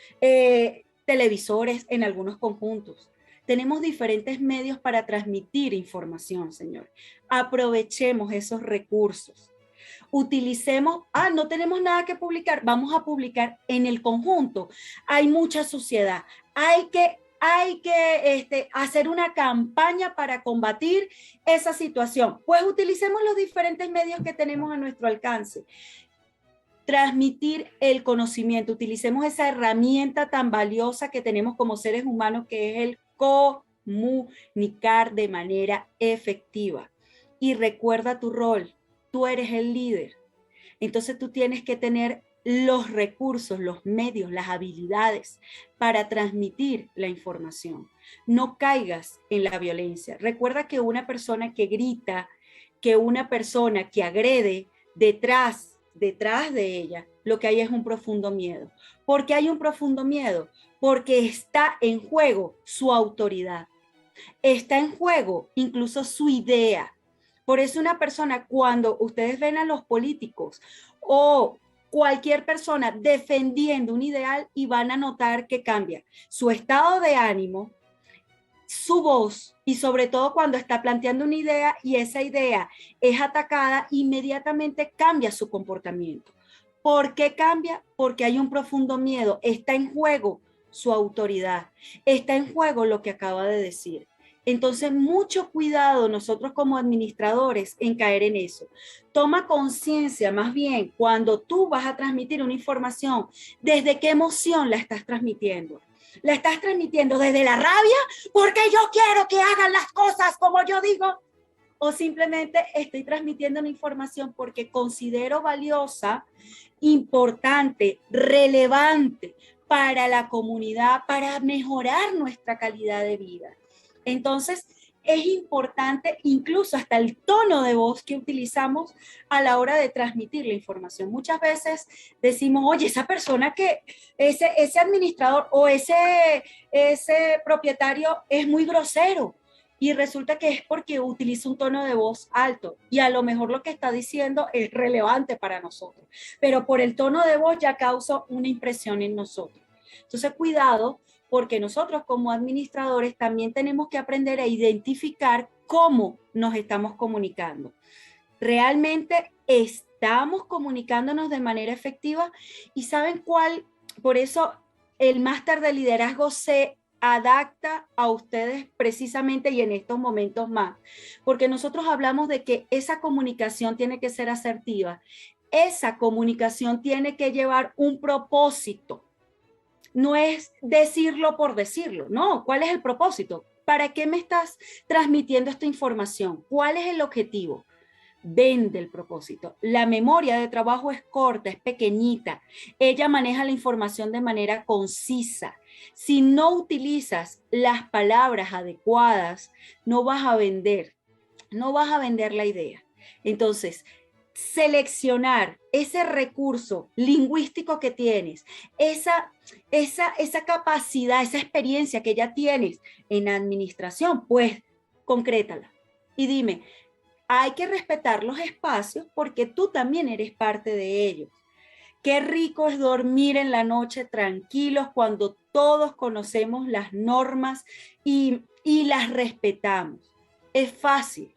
[SPEAKER 2] televisores en algunos conjuntos, tenemos diferentes medios para transmitir información, señor. Aprovechemos esos recursos. Utilicemos, no tenemos nada que publicar, vamos a publicar en el conjunto. Hay mucha suciedad, hay que hacer una campaña para combatir esa situación. Pues utilicemos los diferentes medios que tenemos a nuestro alcance. Transmitir el conocimiento, utilicemos esa herramienta tan valiosa que tenemos como seres humanos, que es el comunicar de manera efectiva. Y recuerda tu rol. Tú eres el líder. Entonces tú tienes que tener los recursos, los medios, las habilidades para transmitir la información. No caigas en la violencia. Recuerda que una persona que grita, que una persona que agrede, detrás de ella, lo que hay es un profundo miedo. ¿Por qué hay un profundo miedo? Porque está en juego su autoridad. Está en juego incluso su idea. Por eso una persona, cuando ustedes ven a los políticos o cualquier persona defendiendo un ideal y van a notar que cambia su estado de ánimo, su voz y sobre todo cuando está planteando una idea y esa idea es atacada, inmediatamente cambia su comportamiento. ¿Por qué cambia? Porque hay un profundo miedo, está en juego su autoridad, está en juego lo que acaba de decir. Entonces, mucho cuidado nosotros como administradores en caer en eso. Toma conciencia más bien cuando tú vas a transmitir una información, desde qué emoción la estás transmitiendo. ¿La estás transmitiendo desde la rabia porque yo quiero que hagan las cosas como yo digo? ¿O simplemente estoy transmitiendo una información porque considero valiosa, importante, relevante para la comunidad, para mejorar nuestra calidad de vida? Entonces, es importante incluso hasta el tono de voz que utilizamos a la hora de transmitir la información. Muchas veces decimos, oye, esa persona que, ese administrador o ese propietario es muy grosero. Y resulta que es porque utiliza un tono de voz alto y a lo mejor lo que está diciendo es relevante para nosotros, pero por el tono de voz ya causa una impresión en nosotros. Entonces, cuidado, porque nosotros como administradores también tenemos que aprender a identificar cómo nos estamos comunicando. ¿Realmente estamos comunicándonos de manera efectiva? ¿Y saben cuál? Por eso el máster de liderazgo se adapta a ustedes precisamente y en estos momentos más, porque nosotros hablamos de que esa comunicación tiene que ser asertiva, esa comunicación tiene que llevar un propósito, no es decirlo por decirlo, no, ¿cuál es el propósito? ¿Para qué me estás transmitiendo esta información? ¿Cuál es el objetivo? Vende el propósito. La memoria de trabajo es corta, es pequeñita. Ella maneja la información de manera concisa. Si no utilizas las palabras adecuadas, no vas a vender la idea. Entonces, seleccionar ese recurso lingüístico que tienes, esa capacidad, esa experiencia que ya tienes en administración, pues concrétala. Y dime, hay que respetar los espacios porque tú también eres parte de ellos. Qué rico es dormir en la noche tranquilos cuando todos conocemos las normas y las respetamos. Es fácil,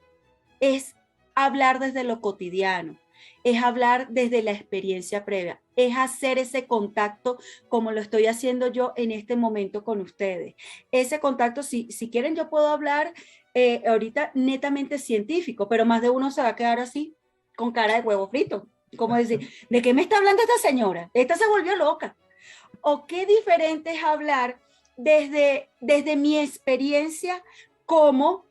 [SPEAKER 2] es hablar desde lo cotidiano, es hablar desde la experiencia previa, es hacer ese contacto como lo estoy haciendo yo en este momento con ustedes. Ese contacto, si quieren, yo puedo hablar ahorita netamente científico, pero más de uno se va a quedar así, con cara de huevo frito. Como decir, ¿de qué me está hablando esta señora? Esta se volvió loca. O qué diferente es hablar desde mi experiencia como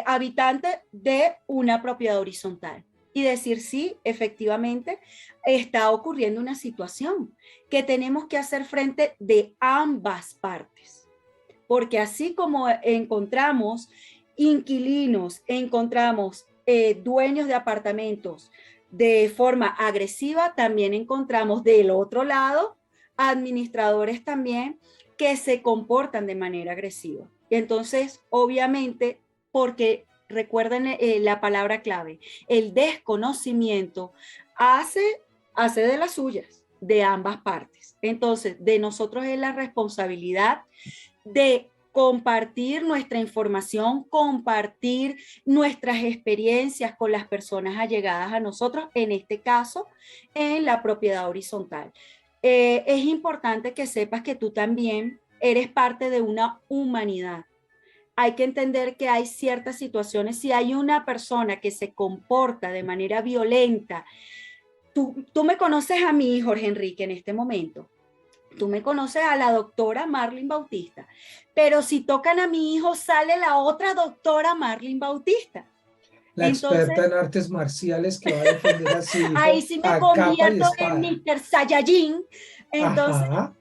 [SPEAKER 2] habitante de una propiedad horizontal y decir, sí, efectivamente, está ocurriendo una situación que tenemos que hacer frente de ambas partes. Porque así como encontramos inquilinos, encontramos dueños de apartamentos de forma agresiva, también encontramos del otro lado administradores también que se comportan de manera agresiva. Y entonces, obviamente, porque recuerden la palabra clave, el desconocimiento hace de las suyas, de ambas partes. Entonces, de nosotros es la responsabilidad de compartir nuestra información, compartir nuestras experiencias con las personas allegadas a nosotros, en este caso, en la propiedad horizontal. Es importante que sepas que tú también eres parte de una humanidad. Hay que entender que hay ciertas situaciones, si hay una persona que se comporta de manera violenta, tú me conoces a mí, Jorge Enrique, en este momento. Tú me conoces a la doctora Marlene Bautista, pero si tocan a mi hijo, sale la otra doctora Marlene Bautista.
[SPEAKER 1] La experta en artes marciales que va a defender a su hijo
[SPEAKER 2] ahí sí me
[SPEAKER 1] a capa y
[SPEAKER 2] convierto en
[SPEAKER 1] espada.
[SPEAKER 2] Mr. Saiyajin. Entonces,
[SPEAKER 1] Ajá.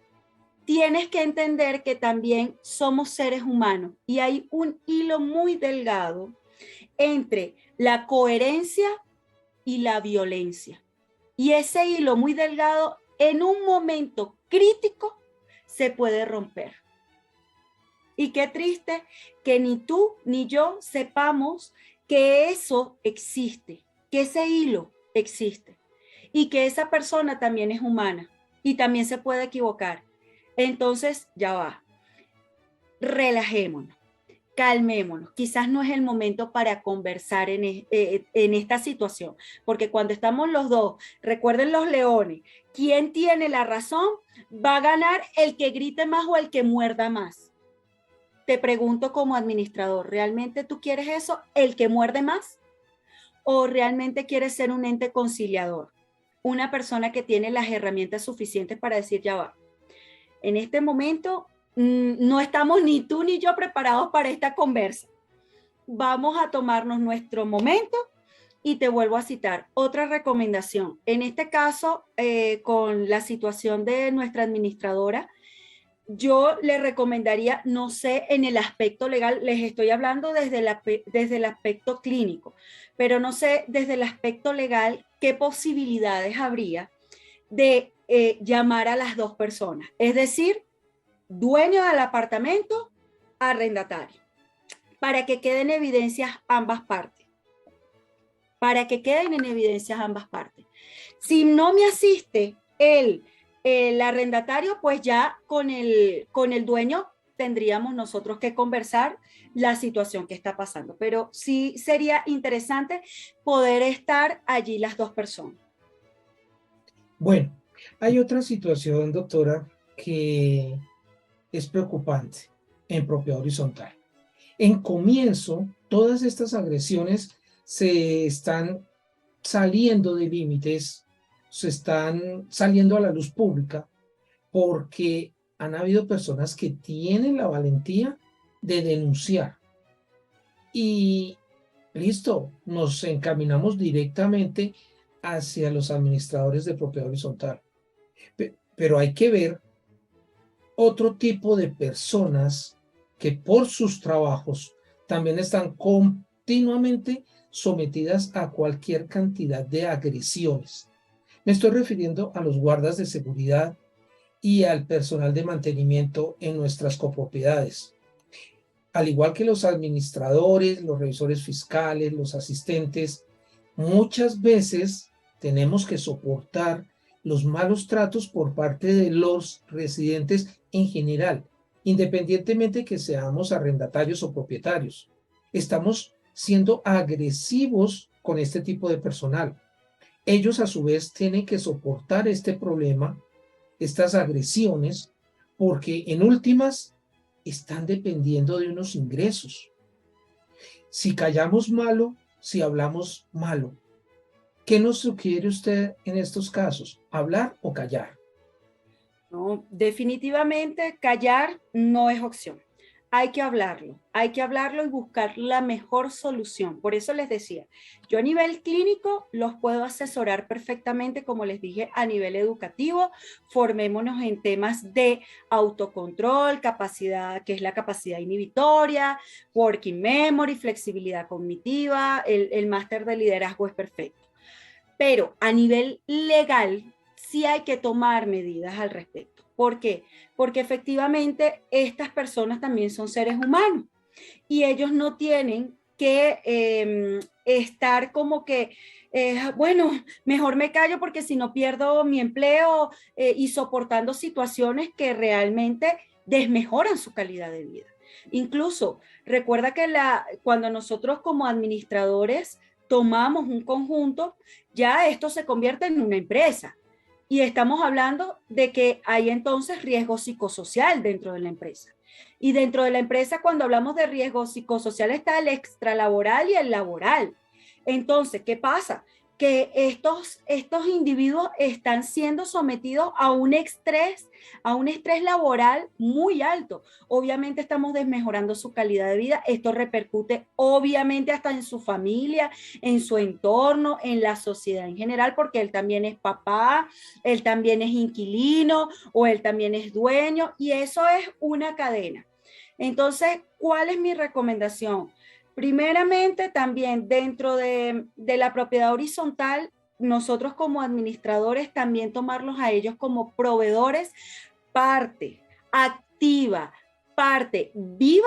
[SPEAKER 2] tienes que entender que también somos seres humanos y hay un hilo muy delgado entre la coherencia y la violencia. Y ese hilo muy delgado en un momento crítico se puede romper. Y qué triste que ni tú ni yo sepamos que eso existe, que ese hilo existe. y que esa persona también es humana y también se puede equivocar. Entonces, ya va, relajémonos, calmémonos. Quizás no es el momento para conversar en esta situación, porque cuando estamos los dos, recuerden los leones, ¿quién tiene la razón? Va a ganar el que grite más o el que muerda más. Te pregunto como administrador, ¿realmente tú quieres eso? ¿El que muerde más? ¿O realmente quieres ser un ente conciliador? Una persona que tiene las herramientas suficientes para decir, ya va, en este momento no estamos ni tú ni yo preparados para esta conversa. Vamos a tomarnos nuestro momento y te vuelvo a citar. Otra recomendación, en este caso, con la situación de nuestra administradora, yo le recomendaría, no sé, en el aspecto legal, les estoy hablando desde el aspecto clínico, pero no sé desde el aspecto legal qué posibilidades habría de llamar a las dos personas, es decir, dueño del apartamento, arrendatario, para que queden evidencias ambas partes, para que queden en evidencias ambas partes. Si no me asiste el arrendatario, pues ya con el dueño tendríamos nosotros que conversar la situación que está pasando, pero sí sería interesante poder estar allí las dos personas.
[SPEAKER 1] Bueno, hay otra situación, doctora, que es preocupante en propiedad horizontal. En comienzo, todas estas agresiones se están saliendo de límites, se están saliendo a la luz pública porque han habido personas que tienen la valentía de denunciar y listo, nos encaminamos directamente hacia los administradores de propiedad horizontal. Pero hay que ver otro tipo de personas que por sus trabajos también están continuamente sometidas a cualquier cantidad de agresiones. Me estoy refiriendo a los guardas de seguridad y al personal de mantenimiento en nuestras copropiedades. Al igual que los administradores, los revisores fiscales, los asistentes, muchas veces tenemos que soportar los malos tratos por parte de los residentes en general, independientemente que seamos arrendatarios o propietarios. Estamos siendo agresivos con este tipo de personal. Ellos a su vez tienen que soportar este problema, estas agresiones, porque en últimas están dependiendo de unos ingresos. Si callamos malo, si hablamos malo, ¿qué nos sugiere usted en estos casos? ¿Hablar o callar?
[SPEAKER 2] No, definitivamente callar no es opción. Hay que hablarlo y buscar la mejor solución. Por eso les decía, yo a nivel clínico los puedo asesorar perfectamente, como les dije, a nivel educativo. Formémonos en temas de autocontrol, capacidad, que es la capacidad inhibitoria, working memory, flexibilidad cognitiva, el máster de liderazgo es perfecto. Pero a nivel legal sí hay que tomar medidas al respecto. ¿Por qué? Porque efectivamente estas personas también son seres humanos y ellos no tienen que estar como que, bueno, mejor me callo porque si no pierdo mi empleo y soportando situaciones que realmente desmejoran su calidad de vida. Incluso recuerda que cuando nosotros como administradores tomamos un conjunto, ya esto se convierte en una empresa. Y estamos hablando de que hay entonces riesgo psicosocial dentro de la empresa. Y dentro de la empresa, cuando hablamos de riesgo psicosocial, está el extralaboral y el laboral. Entonces, ¿qué pasa? Que estos individuos están siendo sometidos a un estrés laboral muy alto. Obviamente estamos desmejorando su calidad de vida. Esto repercute obviamente hasta en su familia, en su entorno, en la sociedad en general, porque él también es papá, él también es inquilino o él también es dueño y eso es una cadena. Entonces, ¿cuál es mi recomendación? Primeramente, también dentro de la propiedad horizontal, nosotros como administradores también tomarlos a ellos como proveedores, parte activa, parte viva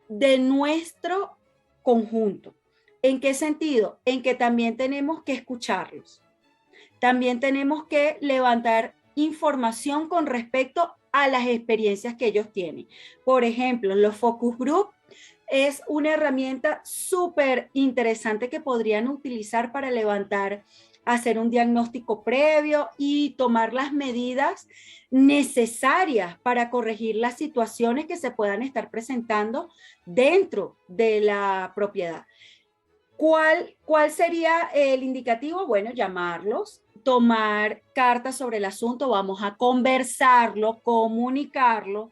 [SPEAKER 2] de nuestro conjunto. ¿En qué sentido? En que también tenemos que escucharlos. También tenemos que levantar información con respecto a las experiencias que ellos tienen. Por ejemplo, los focus group es una herramienta súper interesante que podrían utilizar para levantar, hacer un diagnóstico previo y tomar las medidas necesarias para corregir las situaciones que se puedan estar presentando dentro de la propiedad. ¿Cuál sería el indicativo? Bueno, llamarlos, tomar cartas sobre el asunto, vamos a conversarlo, comunicarlo,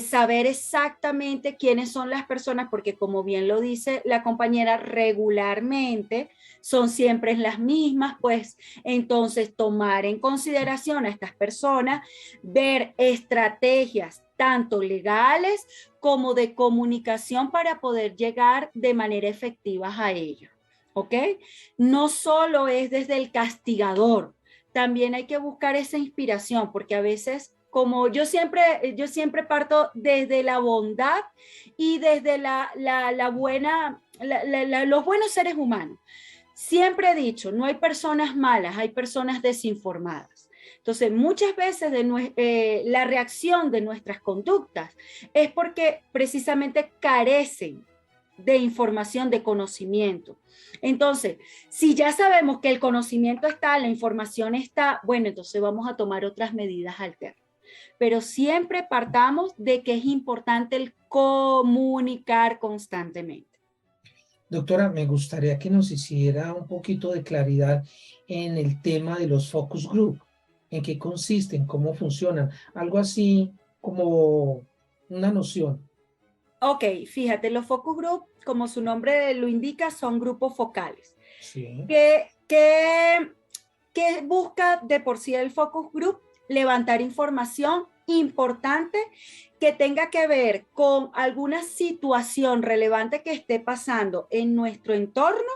[SPEAKER 2] saber exactamente quiénes son las personas, porque como bien lo dice la compañera, regularmente son siempre las mismas, pues entonces tomar en consideración a estas personas, ver estrategias tanto legales como de comunicación para poder llegar de manera efectiva a ellos, ¿ok? No solo es desde el castigador, también hay que buscar esa inspiración, porque a veces, como yo siempre parto desde la bondad y desde los buenos seres humanos. Siempre he dicho, no hay personas malas, hay personas desinformadas. Entonces, muchas veces la reacción de nuestras conductas es porque precisamente carecen de información, de conocimiento. Entonces, si ya sabemos que el conocimiento está, la información está, bueno, entonces vamos a tomar otras medidas alternas. Pero siempre partamos de que es importante el comunicar constantemente.
[SPEAKER 1] Doctora, me gustaría que nos hiciera un poquito de claridad en el tema de los focus group, en qué consisten, cómo funcionan, algo así como una noción.
[SPEAKER 2] Ok, fíjate, los focus group, como su nombre lo indica, son grupos focales.
[SPEAKER 1] Sí.
[SPEAKER 2] ¿Qué busca de por sí el focus group? Levantar información importante que tenga que ver con alguna situación relevante que esté pasando en nuestro entorno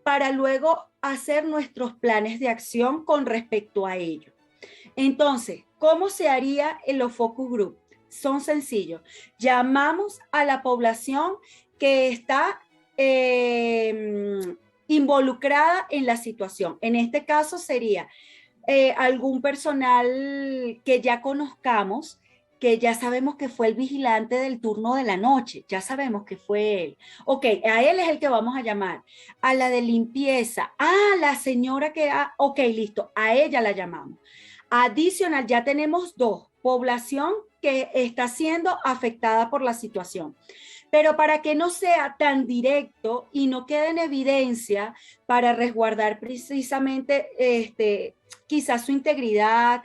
[SPEAKER 2] para luego hacer nuestros planes de acción con respecto a ello. Entonces, ¿cómo se haría en los focus group? Son sencillos. Llamamos a la población que está involucrada en la situación. En este caso sería algún personal que ya conozcamos, que ya sabemos que fue el vigilante del turno de la noche, ya sabemos que fue él. Ok, a él es el que vamos a llamar. A la de limpieza, la señora ok, listo, a ella la llamamos. Adicional, ya tenemos 2, población que está siendo afectada por la situación. Pero para que no sea tan directo y no quede en evidencia, para resguardar precisamente quizás su integridad,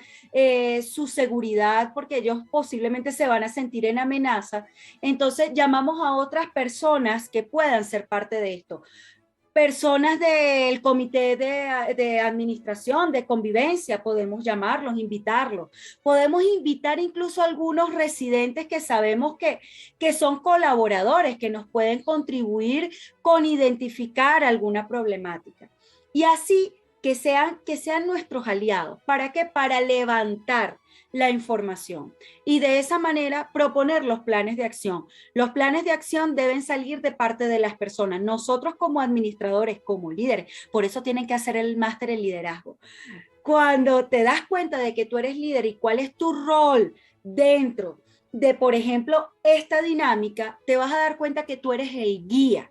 [SPEAKER 2] su seguridad, porque ellos posiblemente se van a sentir en amenaza, entonces llamamos a otras personas que puedan ser parte de esto. Personas del comité de administración, de convivencia, podemos llamarlos, invitarlos. Podemos invitar incluso a algunos residentes que sabemos que son colaboradores, que nos pueden contribuir con identificar alguna problemática. Y así que sean nuestros aliados. ¿Para qué? Para levantar la información y de esa manera proponer los planes de acción. Los planes de acción deben salir de parte de las personas, nosotros como administradores, como líderes, por eso tienen que hacer el máster en liderazgo. Cuando te das cuenta de que tú eres líder y cuál es tu rol dentro de, por ejemplo, esta dinámica, te vas a dar cuenta que tú eres el guía.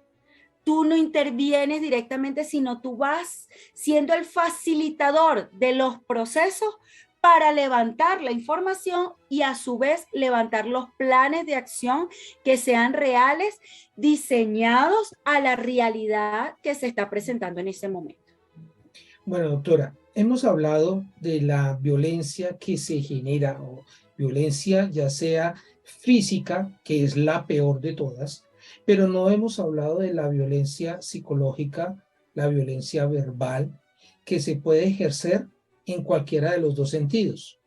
[SPEAKER 2] Tú no intervienes directamente, sino tú vas siendo el facilitador de los procesos para levantar la información y a su vez levantar los planes de acción que sean reales, diseñados a la realidad que se está presentando en ese momento.
[SPEAKER 1] Bueno, doctora, hemos hablado de la violencia que se genera, o violencia ya sea física, que es la peor de todas, pero no hemos hablado de la violencia psicológica, la violencia verbal, que se puede ejercer en cualquiera de los dos sentidos.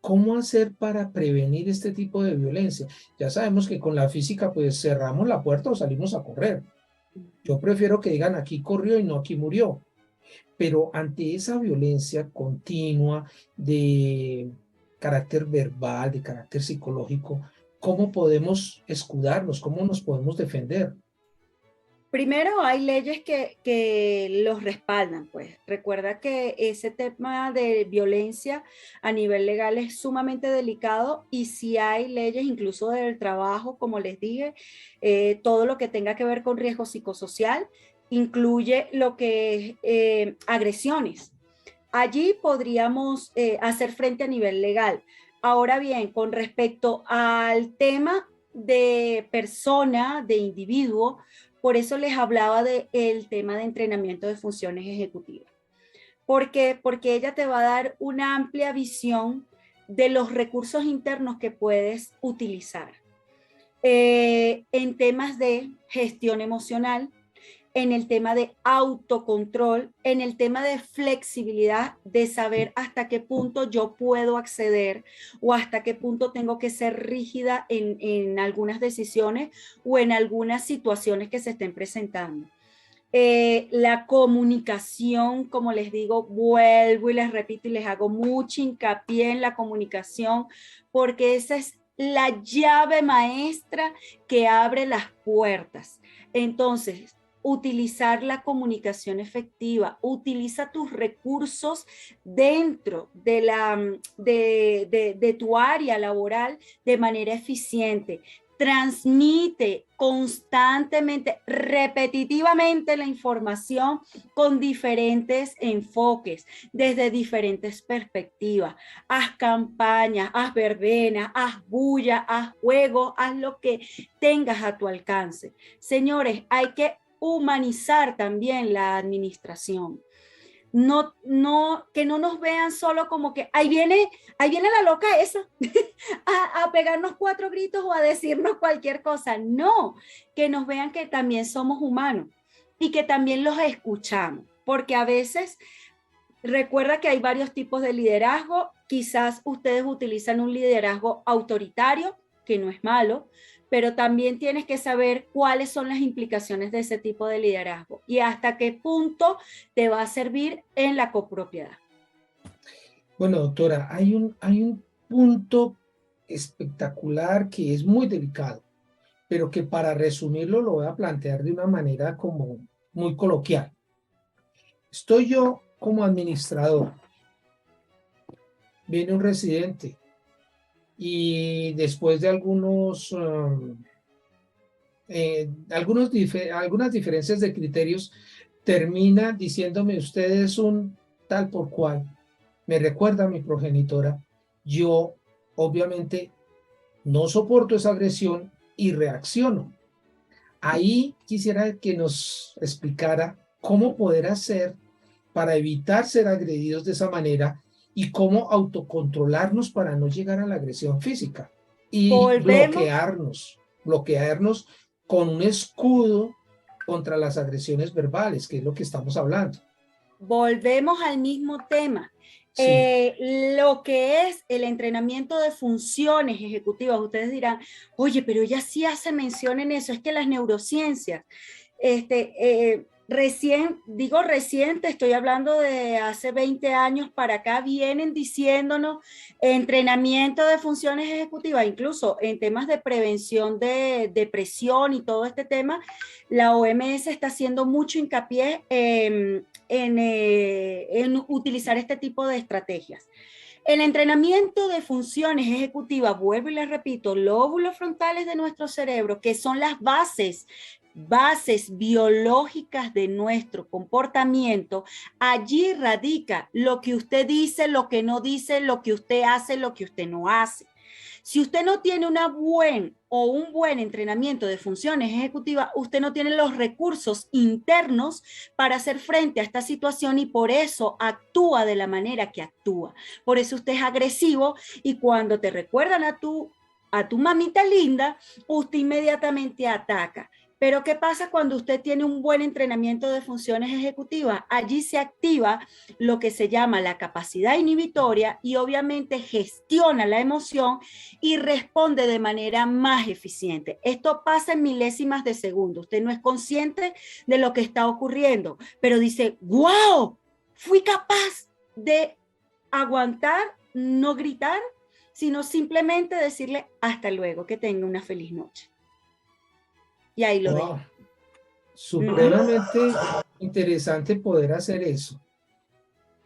[SPEAKER 1] ¿Cómo hacer para prevenir este tipo de violencia? Ya sabemos que con la física pues cerramos la puerta o salimos a correr. Yo prefiero que digan aquí corrió y no aquí murió. Pero ante esa violencia continua de carácter verbal, de carácter psicológico, ¿cómo podemos escudarnos? ¿Cómo nos podemos defender?
[SPEAKER 2] Primero, hay leyes que los respaldan, pues. Recuerda que ese tema de violencia a nivel legal es sumamente delicado y si hay leyes, incluso del trabajo, como les dije, todo lo que tenga que ver con riesgo psicosocial, incluye lo que es agresiones. Allí podríamos hacer frente a nivel legal. Ahora bien, con respecto al tema de persona, de individuo, por eso les hablaba del tema de entrenamiento de funciones ejecutivas. ¿Por qué? Porque ella te va a dar una amplia visión de los recursos internos que puedes utilizar en temas de gestión emocional, en el tema de autocontrol, en el tema de flexibilidad, de saber hasta qué punto yo puedo acceder o hasta qué punto tengo que ser rígida en algunas decisiones o en algunas situaciones que se estén presentando. La comunicación, como les digo, vuelvo y les repito y les hago mucho hincapié en la comunicación, porque esa es la llave maestra que abre las puertas. Entonces, utilizar la comunicación efectiva, utiliza tus recursos dentro de tu área laboral de manera eficiente. Transmite constantemente, repetitivamente la información con diferentes enfoques, desde diferentes perspectivas. Haz campañas, haz verbenas, haz bulla, haz juegos, haz lo que tengas a tu alcance. Señores, hay que humanizar también la administración. Que no nos vean solo como que ahí viene la loca esa a pegarnos 4 gritos o a decirnos cualquier cosa. No, que nos vean que también somos humanos y que también los escuchamos, porque a veces recuerda que hay varios tipos de liderazgo. Quizás ustedes utilizan un liderazgo autoritario, que no es malo, pero también tienes que saber cuáles son las implicaciones de ese tipo de liderazgo y hasta qué punto te va a servir en la copropiedad.
[SPEAKER 1] Bueno, doctora, hay un punto espectacular que es muy delicado, pero que para resumirlo lo voy a plantear de una manera como muy coloquial. Estoy yo como administrador, viene un residente y después de algunas diferencias de criterios, termina diciéndome usted es un tal por cual, me recuerda a mi progenitora. Yo obviamente no soporto esa agresión y reacciono. Ahí quisiera que nos explicara cómo poder hacer para evitar ser agredidos de esa manera y cómo autocontrolarnos para no llegar a la agresión física y
[SPEAKER 2] Volvemos
[SPEAKER 1] bloquearnos con un escudo contra las agresiones verbales, que es lo que estamos hablando.
[SPEAKER 2] Volvemos al mismo tema.
[SPEAKER 1] Sí.
[SPEAKER 2] Lo que es el entrenamiento de funciones ejecutivas, ustedes dirán, oye, pero ella sí hace mención en eso, es que las neurociencias, reciente, estoy hablando de hace 20 años para acá, vienen diciéndonos entrenamiento de funciones ejecutivas, incluso en temas de prevención de depresión y todo este tema, la OMS está haciendo mucho hincapié en utilizar este tipo de estrategias. El entrenamiento de funciones ejecutivas, vuelvo y les repito, lóbulos frontales de nuestro cerebro, que son las bases biológicas de nuestro comportamiento, allí radica lo que usted dice, lo que no dice, lo que usted hace, lo que usted no hace. Si usted no tiene un buen entrenamiento de funciones ejecutivas, usted no tiene los recursos internos para hacer frente a esta situación y por eso actúa de la manera que actúa. Por eso usted es agresivo y cuando te recuerdan a tu mamita linda, usted inmediatamente ataca. Pero ¿qué pasa cuando usted tiene un buen entrenamiento de funciones ejecutivas? Allí se activa lo que se llama la capacidad inhibitoria y obviamente gestiona la emoción y responde de manera más eficiente. Esto pasa en milésimas de segundo. Usted no es consciente de lo que está ocurriendo, pero dice, ¡wow! Fui capaz de aguantar, no gritar, sino simplemente decirle hasta luego, que tenga una feliz noche. Y ahí lo dejo.
[SPEAKER 1] Supremamente interesante poder hacer eso.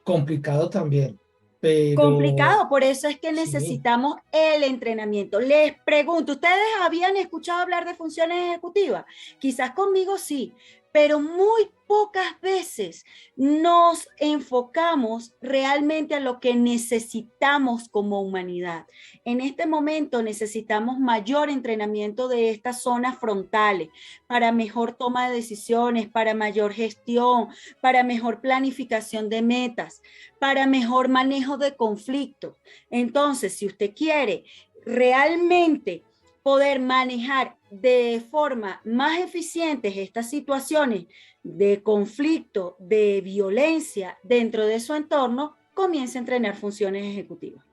[SPEAKER 1] Complicado también, pero
[SPEAKER 2] Complicado, por eso es que
[SPEAKER 1] sí.
[SPEAKER 2] necesitamos el entrenamiento. Les pregunto, ¿ustedes habían escuchado hablar de funciones ejecutivas? Quizás conmigo sí, pero muy pocas veces nos enfocamos realmente a lo que necesitamos como humanidad. En este momento necesitamos mayor entrenamiento de estas zonas frontales para mejor toma de decisiones, para mayor gestión, para mejor planificación de metas, para mejor manejo de conflictos. Entonces, si usted quiere realmente poder manejar de forma más eficiente estas situaciones de conflicto, de violencia dentro de su entorno, comience a entrenar funciones ejecutivas.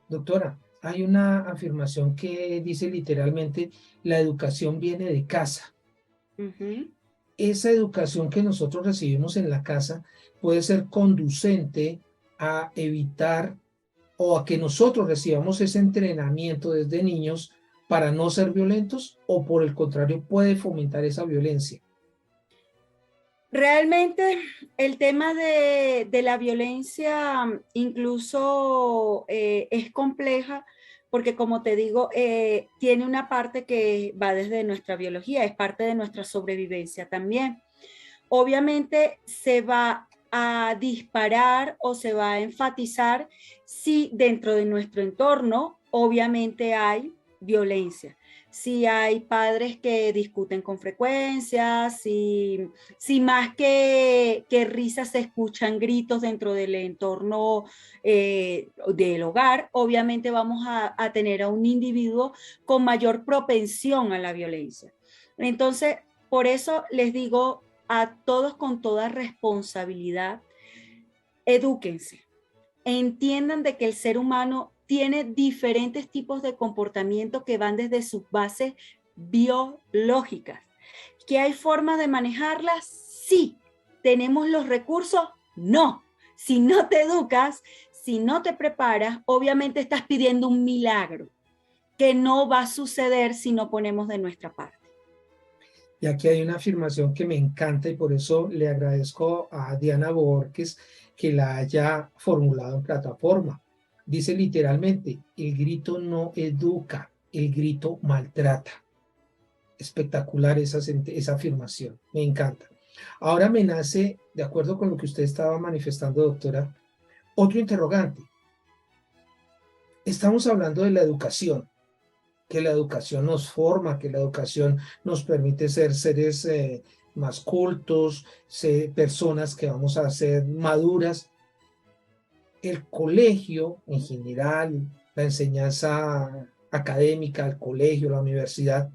[SPEAKER 1] Doctora, hay una afirmación que dice literalmente, la educación viene de casa. Esa educación que nosotros recibimos en la casa puede ser conducente a evitar o a que nosotros recibamos ese entrenamiento desde niños para no ser violentos, o por el contrario puede fomentar esa violencia.
[SPEAKER 2] Realmente el tema de la violencia incluso es compleja porque, como te digo, tiene una parte que va desde nuestra biología, es parte de nuestra sobrevivencia también. Obviamente se va a disparar o se va a enfatizar si dentro de nuestro entorno obviamente hay violencia, si hay padres que discuten con frecuencia, si más que risas se escuchan gritos dentro del entorno del hogar, obviamente vamos a tener a un individuo con mayor propensión a la violencia. Entonces, por eso les digo a todos con toda responsabilidad, edúquense, entiendan de que el ser humano tiene diferentes tipos de comportamiento que van desde sus bases biológicas. ¿Que hay formas de manejarlas? Sí. ¿Tenemos los recursos? No. Si no te educas, si no te preparas, obviamente estás pidiendo un milagro que no va a suceder si no ponemos de nuestra parte.
[SPEAKER 1] Y aquí hay una afirmación que me encanta y por eso le agradezco a Diana Borges que la haya formulado en plataforma. Dice literalmente, el grito no educa, el grito maltrata. Espectacular esa afirmación, me encanta. Ahora me nace, de acuerdo con lo que usted estaba manifestando, doctora, otro interrogante. Estamos hablando de la educación, que la educación nos forma, que la educación nos permite ser seres más cultos, personas que vamos a ser maduras. El colegio en general, la enseñanza académica, el colegio, la universidad,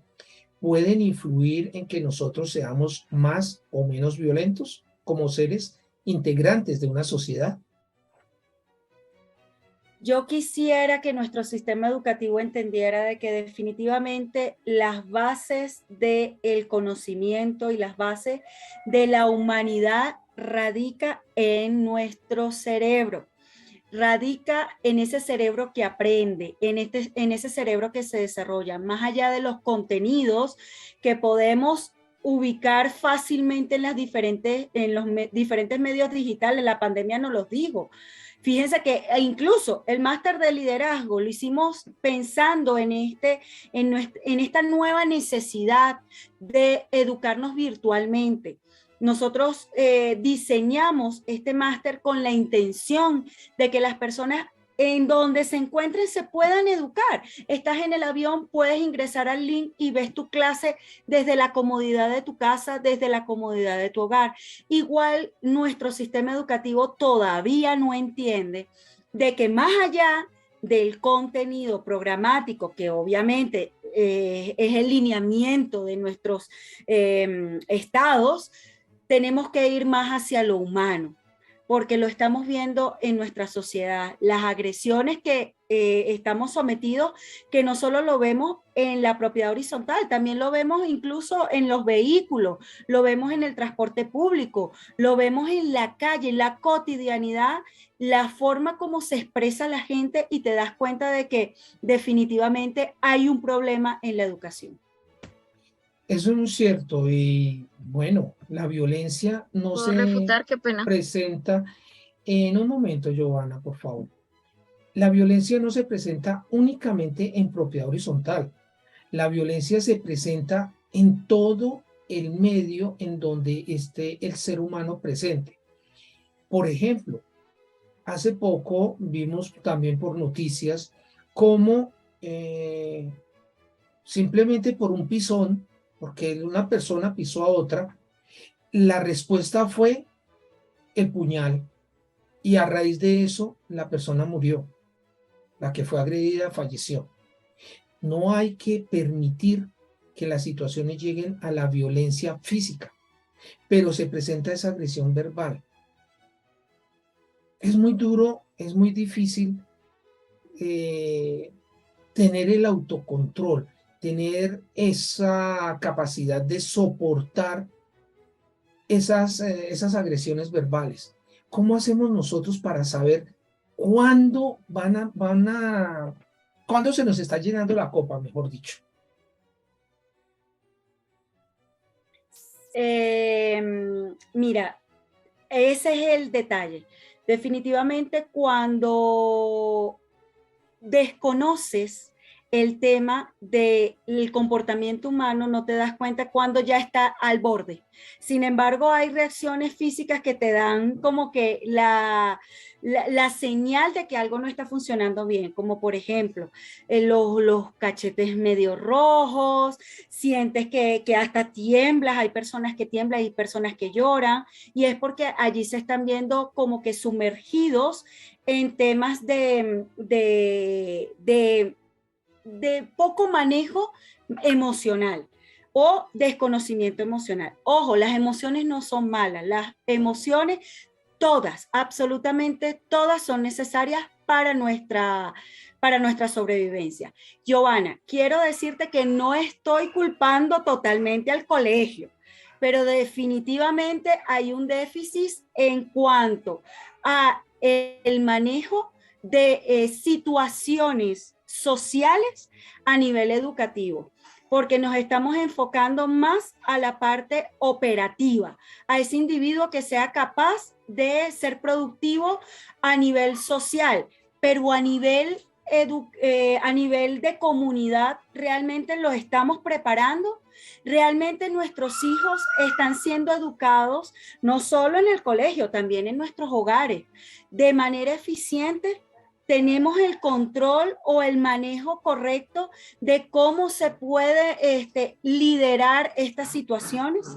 [SPEAKER 1] pueden influir en que nosotros seamos más o menos violentos como seres integrantes de una sociedad.
[SPEAKER 2] Yo quisiera que nuestro sistema educativo entendiera de que definitivamente las bases del conocimiento y las bases de la humanidad radica en nuestro cerebro, radica en ese cerebro que aprende, en ese cerebro que se desarrolla, más allá de los contenidos que podemos ubicar fácilmente en los diferentes medios digitales. La pandemia nos los dijo. Fíjense que incluso el máster de liderazgo lo hicimos pensando en esta nueva necesidad de educarnos virtualmente. Nosotros diseñamos este máster con la intención de que las personas en donde se encuentren se puedan educar. Estás en el avión, puedes ingresar al link y ves tu clase desde la comodidad de tu casa, desde la comodidad de tu hogar. Igual nuestro sistema educativo todavía no entiende de que más allá del contenido programático, que obviamente es el lineamiento de nuestros estados, tenemos que ir más hacia lo humano, porque lo estamos viendo en nuestra sociedad, las agresiones que estamos sometidos, que no solo lo vemos en la propiedad horizontal, también lo vemos incluso en los vehículos, lo vemos en el transporte público, lo vemos en la calle, en la cotidianidad, la forma como se expresa la gente, y te das cuenta de que definitivamente hay un problema en la educación.
[SPEAKER 1] Eso es muy cierto y bueno, la violencia no
[SPEAKER 4] ¿Puedo
[SPEAKER 1] se
[SPEAKER 4] refutar? Qué pena.
[SPEAKER 1] presenta en un momento, Giovanna, por favor. La violencia no se presenta únicamente en propiedad horizontal. La violencia se presenta en todo el medio en donde esté el ser humano presente. Por ejemplo, hace poco vimos también por noticias cómo simplemente por un pisón, porque una persona pisó a otra, la respuesta fue el puñal y a raíz de eso la persona murió, la que fue agredida falleció. No hay que permitir que las situaciones lleguen a la violencia física, pero se presenta esa agresión verbal. Es muy duro, es muy difícil tener el autocontrol, tener esa capacidad de soportar esas agresiones verbales. ¿Cómo hacemos nosotros para saber cuándo cuándo se nos está llenando la copa, mejor dicho?
[SPEAKER 2] Mira, ese es el detalle. Definitivamente cuando desconoces el tema del comportamiento humano, no te das cuenta cuando ya está al borde. Sin embargo, hay reacciones físicas que te dan como que la señal de que algo no está funcionando bien, como por ejemplo, los cachetes medio rojos, sientes que hasta tiemblas, hay personas que tiemblan y personas que lloran, y es porque allí se están viendo como que sumergidos en temas de poco manejo emocional o desconocimiento emocional. Ojo, las emociones no son malas, las emociones todas, absolutamente todas son necesarias para nuestra sobrevivencia. Giovanna, quiero decirte que no estoy culpando totalmente al colegio, pero definitivamente hay un déficit en cuanto a el manejo de situaciones sociales a nivel educativo, porque nos estamos enfocando más a la parte operativa, a ese individuo que sea capaz de ser productivo a nivel social, pero a nivel de comunidad, ¿realmente los estamos preparando? ¿Realmente nuestros hijos están siendo educados, no solo en el colegio, también en nuestros hogares, de manera eficiente? ¿Tenemos el control o el manejo correcto de cómo se puede liderar estas situaciones?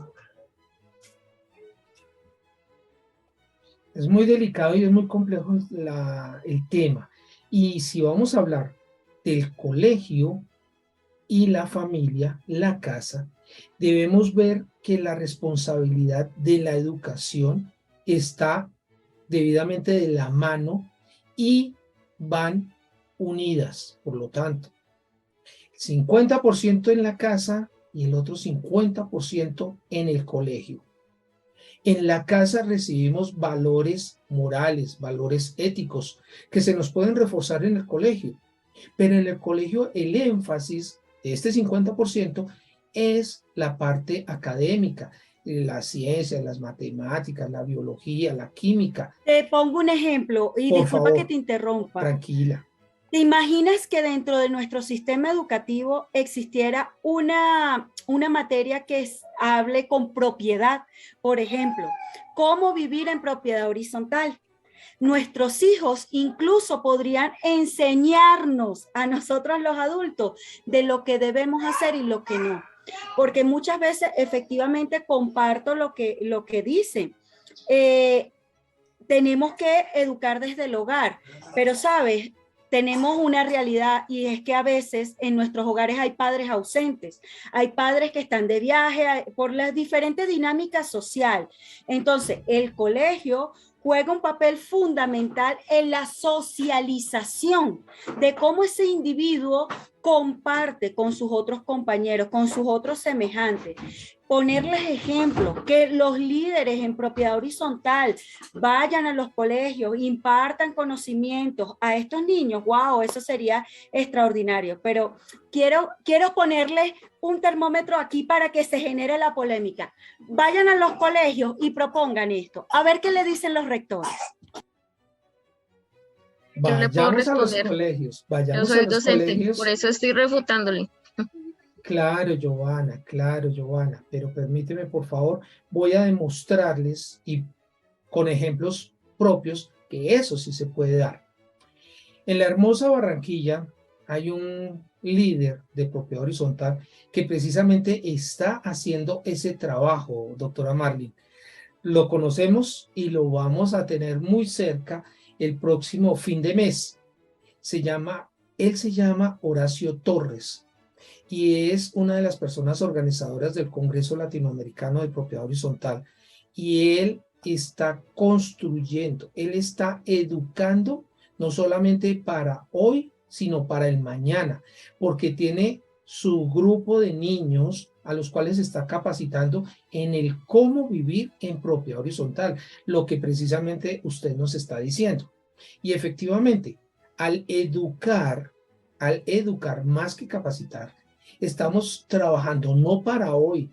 [SPEAKER 1] Es muy delicado y es muy complejo el tema. Y si vamos a hablar del colegio y la familia, la casa, debemos ver que la responsabilidad de la educación está debidamente de la mano y van unidas. Por lo tanto, 50% en la casa y el otro 50% en el colegio. En la casa recibimos valores morales, valores éticos que se nos pueden reforzar en el colegio, pero en el colegio el énfasis de este 50% es la parte académica, las ciencias, las matemáticas, la biología, la química.
[SPEAKER 2] Te pongo un ejemplo y
[SPEAKER 1] Por
[SPEAKER 2] disculpa que
[SPEAKER 1] favor,
[SPEAKER 2] te interrumpa.
[SPEAKER 1] tranquila.
[SPEAKER 2] ¿Te imaginas que dentro de nuestro sistema educativo existiera una materia que hable con propiedad? Por ejemplo, cómo vivir en propiedad horizontal. Nuestros hijos incluso podrían enseñarnos a nosotros los adultos de lo que debemos hacer y lo que no. Porque muchas veces efectivamente comparto lo que dicen. Tenemos que educar desde el hogar, pero sabes, tenemos una realidad y es que a veces en nuestros hogares hay padres ausentes, hay padres que están de viaje por las diferentes dinámicas sociales. Entonces, el colegio juega un papel fundamental en la socialización de cómo ese individuo comparte con sus otros compañeros, con sus otros semejantes, ponerles ejemplos, que los líderes en propiedad horizontal vayan a los colegios, impartan conocimientos a estos niños. Wow, eso sería extraordinario, pero quiero ponerles un termómetro aquí para que se genere la polémica. Vayan a los colegios y propongan esto, a ver qué le dicen los rectores.
[SPEAKER 4] Yo le puedo
[SPEAKER 1] Vayamos a los
[SPEAKER 4] responder.
[SPEAKER 1] colegios,
[SPEAKER 4] Yo
[SPEAKER 1] vayamos a
[SPEAKER 4] soy
[SPEAKER 1] los
[SPEAKER 4] docente,
[SPEAKER 1] colegios.
[SPEAKER 4] por eso estoy refutándole.
[SPEAKER 1] Claro, Giovanna, pero permíteme, por favor, voy a demostrarles y con ejemplos propios que eso sí se puede dar. En la hermosa Barranquilla hay un líder de propiedad horizontal que precisamente está haciendo ese trabajo, doctora Marlene. Lo conocemos y lo vamos a tener muy cerca el próximo fin de mes. Él se llama Horacio Torres y es una de las personas organizadoras del Congreso Latinoamericano de Propiedad Horizontal. Y él está construyendo, él está educando no solamente para hoy, sino para el mañana, porque tiene su grupo de niños a los cuales está capacitando en el cómo vivir en propiedad horizontal, lo que precisamente usted nos está diciendo. Y efectivamente, al educar más que capacitar, estamos trabajando no para hoy,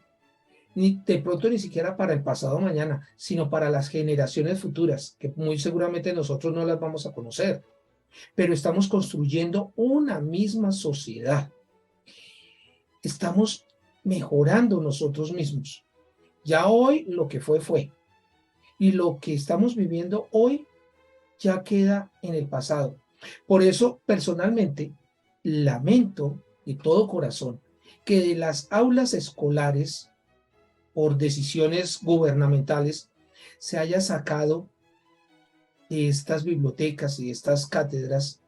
[SPEAKER 1] ni de pronto ni siquiera para el pasado mañana, sino para las generaciones futuras, que muy seguramente nosotros no las vamos a conocer, pero estamos construyendo una misma sociedad. Estamos mejorando nosotros mismos. Ya hoy lo que fue, y lo que estamos viviendo hoy ya queda en el pasado. Por eso, personalmente, lamento de todo corazón que de las aulas escolares, por decisiones gubernamentales, se haya sacado de estas bibliotecas y de estas cátedras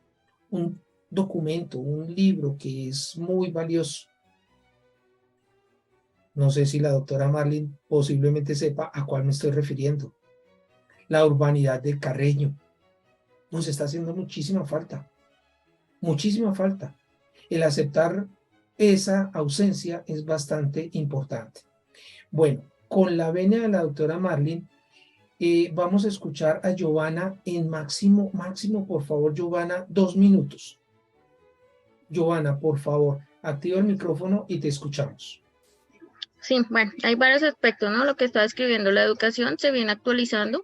[SPEAKER 1] un documento, un libro que es muy valioso. No sé si la doctora Marlene posiblemente sepa a cuál me estoy refiriendo. La urbanidad del Carreño. Nos está haciendo muchísima falta. Muchísima falta. El aceptar esa ausencia es bastante importante. Bueno, con la venia de la doctora Marlene, vamos a escuchar a Giovanna en máximo, por favor, Giovanna, 2 minutos. Giovanna, por favor, activa el micrófono y te escuchamos.
[SPEAKER 4] Sí, bueno, hay varios aspectos, ¿no? Lo que está describiendo la educación se viene actualizando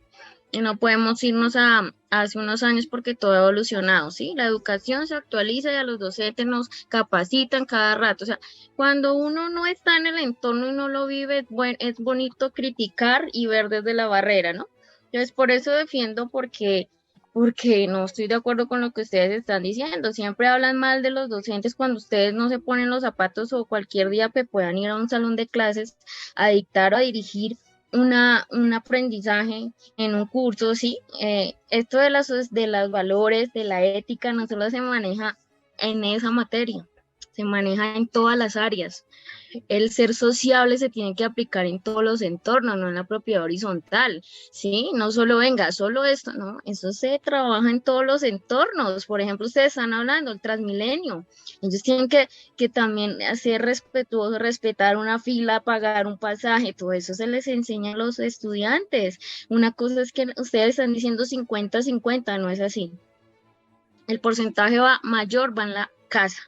[SPEAKER 4] y no podemos irnos a hace unos años porque todo ha evolucionado, ¿sí? La educación se actualiza y a los docentes nos capacitan cada rato. O sea, cuando uno no está en el entorno y no lo vive, es bonito criticar y ver desde la barrera, ¿no? Entonces, por eso defiendo porque no estoy de acuerdo con lo que ustedes están diciendo. Siempre hablan mal de los docentes cuando ustedes no se ponen los zapatos o cualquier día que puedan ir a un salón de clases a dictar o a dirigir un aprendizaje en un curso, ¿sí? Esto de los valores, de la ética, no solo se maneja en esa materia, se maneja en todas las áreas. El ser sociable se tiene que aplicar en todos los entornos, no en la propiedad horizontal, ¿sí? No solo venga, solo esto, no, eso se trabaja en todos los entornos. Por ejemplo, ustedes están hablando del Transmilenio, ellos tienen que también ser respetuosos, respetar una fila, pagar un pasaje, todo eso se les enseña a los estudiantes. Una cosa es que ustedes están diciendo 50-50, no es así. El porcentaje mayor va en la casa,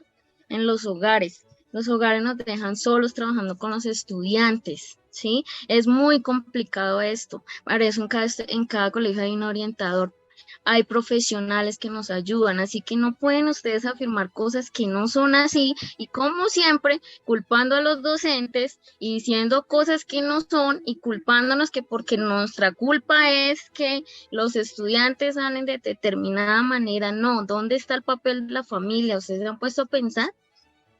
[SPEAKER 4] en los hogares. Los hogares nos dejan solos trabajando con los estudiantes, ¿sí? Es muy complicado esto. Para eso en cada colegio hay un orientador, hay profesionales que nos ayudan, así que no pueden ustedes afirmar cosas que no son así y como siempre culpando a los docentes y diciendo cosas que no son y culpándonos que porque nuestra culpa es que los estudiantes salen de determinada manera. No, ¿dónde está el papel de la familia? ¿Ustedes se han puesto a pensar?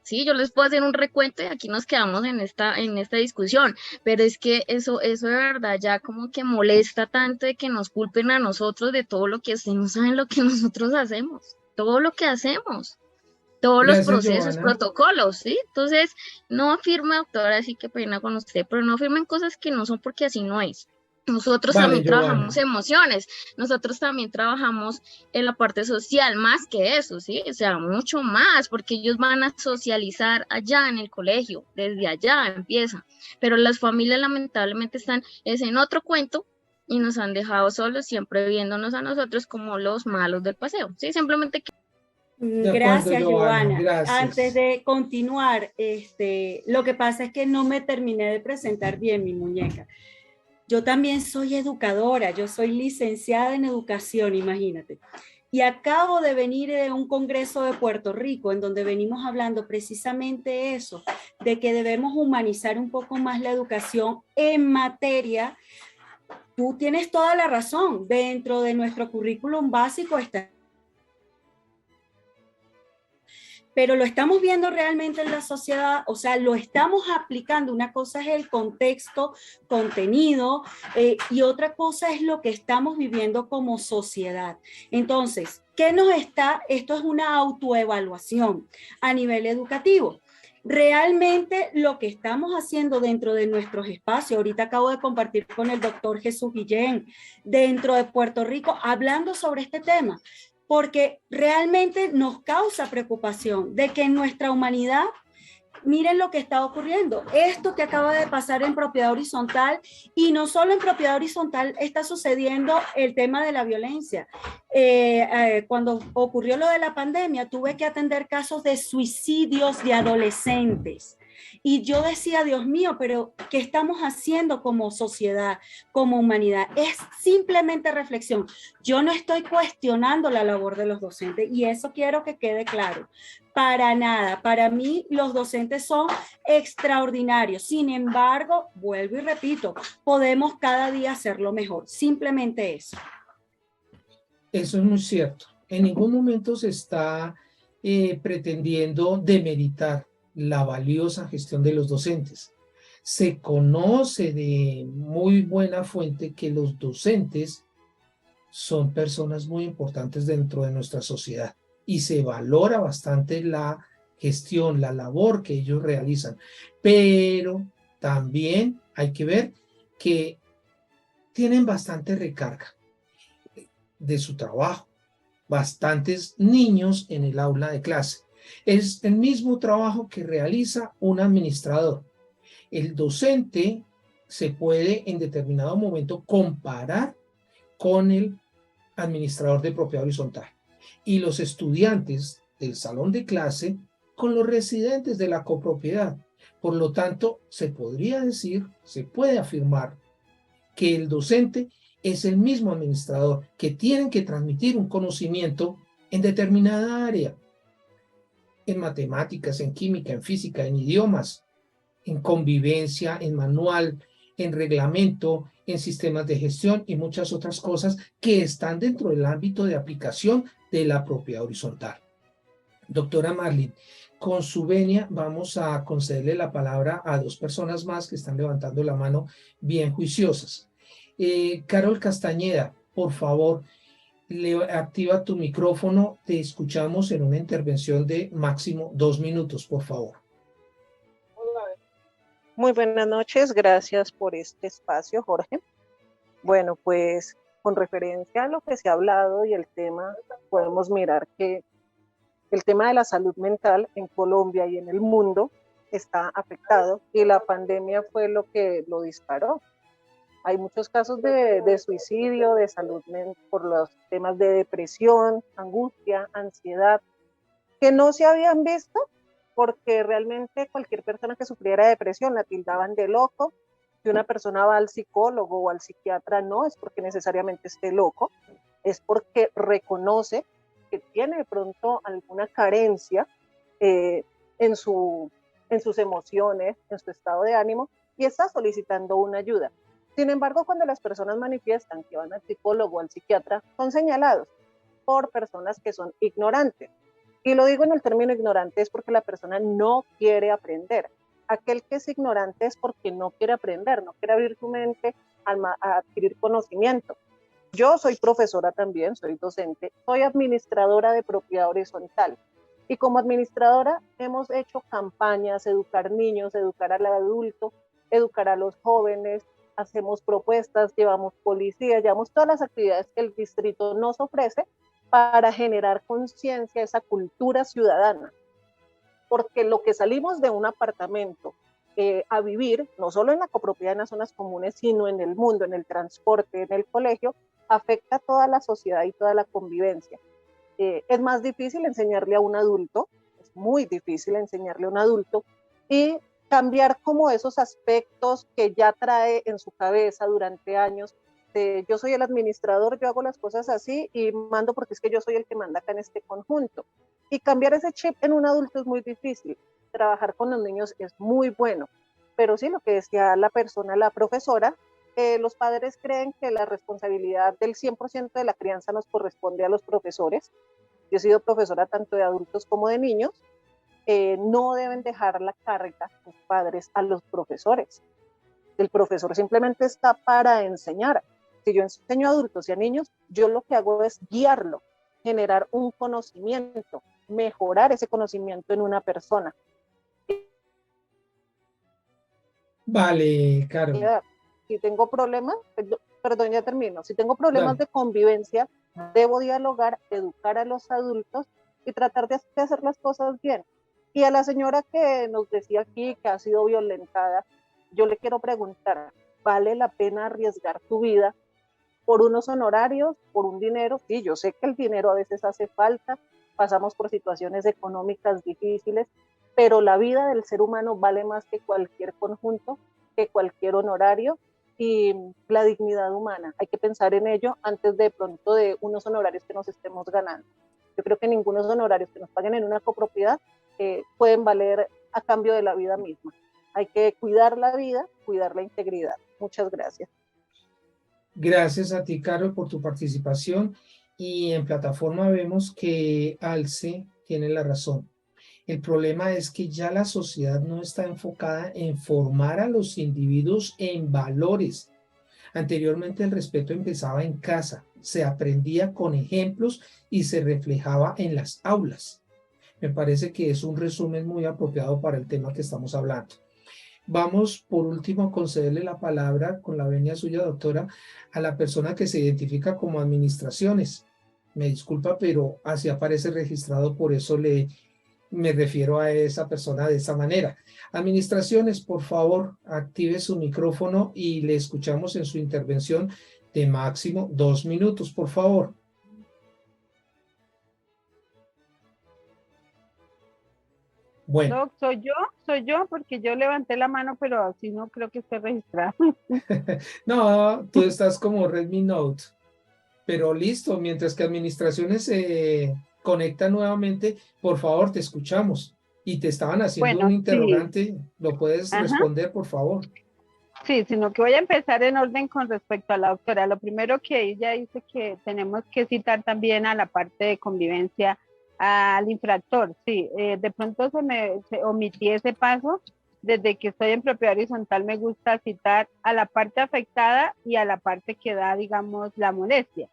[SPEAKER 4] Sí, yo les puedo hacer un recuento y aquí nos quedamos en esta discusión, pero es que eso de verdad ya como que molesta tanto de que nos culpen a nosotros de todo lo que ustedes no saben lo que nosotros hacemos, todo lo que hacemos, todos los
[SPEAKER 1] Gracias,
[SPEAKER 4] procesos,
[SPEAKER 1] Giovanna.
[SPEAKER 4] protocolos, ¿sí? Entonces, no afirme, doctora, sí que pena con usted, pero no afirmen cosas que no son porque así no es. Nosotros
[SPEAKER 1] Vale,
[SPEAKER 4] también trabajamos
[SPEAKER 1] Giovanna.
[SPEAKER 4] emociones, nosotros también trabajamos en la parte social, más que eso, ¿sí? O sea, mucho más, porque ellos van a socializar allá en el colegio, desde allá empieza. Pero las familias lamentablemente están, es en otro cuento y nos han dejado solos, siempre viéndonos a nosotros como los malos del paseo, ¿sí? Simplemente que...
[SPEAKER 1] De acuerdo,
[SPEAKER 2] Gracias,
[SPEAKER 1] Giovanna,
[SPEAKER 2] Giovanna. Antes
[SPEAKER 1] gracias.
[SPEAKER 2] de continuar, lo que pasa es que no me terminé de presentar bien mi muñeca. Yo también soy educadora, yo soy licenciada en educación, imagínate. Y acabo de venir de un congreso de Puerto Rico en donde venimos hablando precisamente eso, de que debemos humanizar un poco más la educación en materia. Tú tienes toda la razón, dentro de nuestro currículum básico está, pero lo estamos viendo realmente en la sociedad, o sea, lo estamos aplicando. Una cosa es el contexto, contenido, y otra cosa es lo que estamos viviendo como sociedad. Entonces, ¿qué nos está? Esto es una autoevaluación a nivel educativo. Realmente lo que estamos haciendo dentro de nuestros espacios, ahorita acabo de compartir con el doctor Jesús Guillén, dentro de Puerto Rico, hablando sobre este tema, porque realmente nos causa preocupación de que en nuestra humanidad, miren lo que está ocurriendo, esto que acaba de pasar en propiedad horizontal, y no solo en propiedad horizontal está sucediendo el tema de la violencia. Cuando ocurrió lo de la pandemia, tuve que atender casos de suicidios de adolescentes. Y yo decía, Dios mío, pero ¿qué estamos haciendo como sociedad, como humanidad? Es simplemente reflexión. Yo no estoy cuestionando la labor de los docentes y eso quiero que quede claro. Para nada. Para mí los docentes son extraordinarios. Sin embargo, vuelvo y repito, podemos cada día hacerlo mejor. Simplemente eso.
[SPEAKER 1] Eso es muy cierto. En ningún momento se está pretendiendo demeritar la valiosa gestión de los docentes. Se conoce de muy buena fuente que los docentes son personas muy importantes dentro de nuestra sociedad y se valora bastante la gestión, la labor que ellos realizan. Pero también hay que ver que tienen bastante recarga de su trabajo, bastantes niños en el aula de clase. Es el mismo trabajo que realiza un administrador. El docente se puede en determinado momento comparar con el administrador de propiedad horizontal y los estudiantes del salón de clase con los residentes de la copropiedad. Por lo tanto, se podría decir, se puede afirmar que el docente es el mismo administrador, que tienen que transmitir un conocimiento en determinada área, en matemáticas, en química, en física, en idiomas, en convivencia, en manual, en reglamento, en sistemas de gestión y muchas otras cosas que están dentro del ámbito de aplicación de la propiedad horizontal. Doctora Marlene, con su venia vamos a concederle la palabra a dos personas más que están levantando la mano bien juiciosas. Carol Castañeda, por favor, activa tu micrófono, te escuchamos en una intervención de máximo 2 minutos, por favor.
[SPEAKER 5] Muy buenas noches, gracias por este espacio, Jorge. Bueno, pues con referencia a lo que se ha hablado y el tema, podemos mirar que el tema de la salud mental en Colombia y en el mundo está afectado y la pandemia fue lo que lo disparó. Hay muchos casos de suicidio, de salud mental, por los temas de depresión, angustia, ansiedad, que no se habían visto porque realmente cualquier persona que sufriera depresión la tildaban de loco. Si una persona va al psicólogo o al psiquiatra, no es porque necesariamente esté loco, es porque reconoce que tiene de pronto alguna carencia en sus emociones, en su estado de ánimo, y está solicitando una ayuda. Sin embargo, cuando las personas manifiestan que van al psicólogo o al psiquiatra, son señalados por personas que son ignorantes. Y lo digo en el término ignorante es porque la persona no quiere aprender. Aquel que es ignorante es porque no quiere aprender, no quiere abrir su mente a adquirir conocimiento. Yo soy profesora también, soy docente, soy administradora de propiedad horizontal. Y como administradora hemos hecho campañas, educar niños, educar al adulto, educar a los jóvenes, hacemos propuestas, llevamos policía, llevamos todas las actividades que el distrito nos ofrece para generar conciencia, esa cultura ciudadana. Porque lo que salimos de un apartamento a vivir, no solo en la copropiedad, en las zonas comunes, sino en el mundo, en el transporte, en el colegio, afecta a toda la sociedad y toda la convivencia. Es más difícil enseñarle a un adulto, es muy difícil enseñarle a un adulto, y cambiar como esos aspectos que ya trae en su cabeza durante años. Yo soy el administrador, yo hago las cosas así y mando porque es que yo soy el que manda acá en este conjunto. Y cambiar ese chip en un adulto es muy difícil. Trabajar con los niños es muy bueno. Pero sí, lo que decía la persona, la profesora, los padres creen que la responsabilidad del 100% de la crianza nos corresponde a los profesores. Yo he sido profesora tanto de adultos como de niños. No deben dejar la carga los padres a los profesores. El profesor simplemente está para enseñar. Si yo enseño a adultos y a niños, yo lo que hago es guiarlo, generar un conocimiento, mejorar ese conocimiento en una persona.
[SPEAKER 1] Vale, Carol.
[SPEAKER 5] Si tengo problemas, perdón, ya termino. Si tengo problemas
[SPEAKER 1] Dale.
[SPEAKER 5] de convivencia, debo dialogar, educar a los adultos y tratar de hacer las cosas bien. Y a la señora que nos decía aquí que ha sido violentada, yo le quiero preguntar, ¿vale la pena arriesgar tu vida por unos honorarios, por un dinero? Sí, yo sé que el dinero a veces hace falta, pasamos por situaciones económicas difíciles, pero la vida del ser humano vale más que cualquier conjunto, que cualquier honorario, y la dignidad humana. Hay que pensar en ello antes de pronto de unos honorarios que nos estemos ganando. Yo creo que ningunos honorarios que nos paguen en una copropiedad pueden valer a cambio de la vida misma. Hay que cuidar la vida, cuidar la integridad. Muchas gracias.
[SPEAKER 1] Gracias a ti, Carol, por tu participación. Y en plataforma vemos que Alce tiene la razón. El problema es que ya la sociedad no está enfocada en formar a los individuos en valores. Anteriormente el respeto empezaba en casa, se aprendía con ejemplos y se reflejaba en las aulas. Me parece que es un resumen muy apropiado para el tema que estamos hablando. Vamos por último a concederle la palabra, con la venia suya, doctora, a la persona que se identifica como administraciones. Me disculpa, pero así aparece registrado, por eso me refiero a esa persona de esa manera. Administraciones, por favor, active su micrófono y le escuchamos en su intervención de máximo 2 minutos, por favor. Bueno.
[SPEAKER 3] Doc, soy yo, porque yo levanté la mano, pero así no creo que esté registrado.
[SPEAKER 1] No, tú estás como Redmi Note, pero listo, mientras que administraciones se conecta nuevamente, por favor, te escuchamos. Y te estaban haciendo un
[SPEAKER 3] Bueno, sí,
[SPEAKER 1] interrogante, ¿lo puedes
[SPEAKER 3] ajá,
[SPEAKER 1] responder, por favor?
[SPEAKER 3] sí, sino que voy a empezar en orden con respecto a la doctora. Lo primero que ella dice que tenemos que citar también a la parte de convivencia al infractor. Sí, de pronto se omití ese paso. Desde que estoy en propiedad horizontal me gusta citar a la parte afectada y a la parte que da, digamos, la molestia.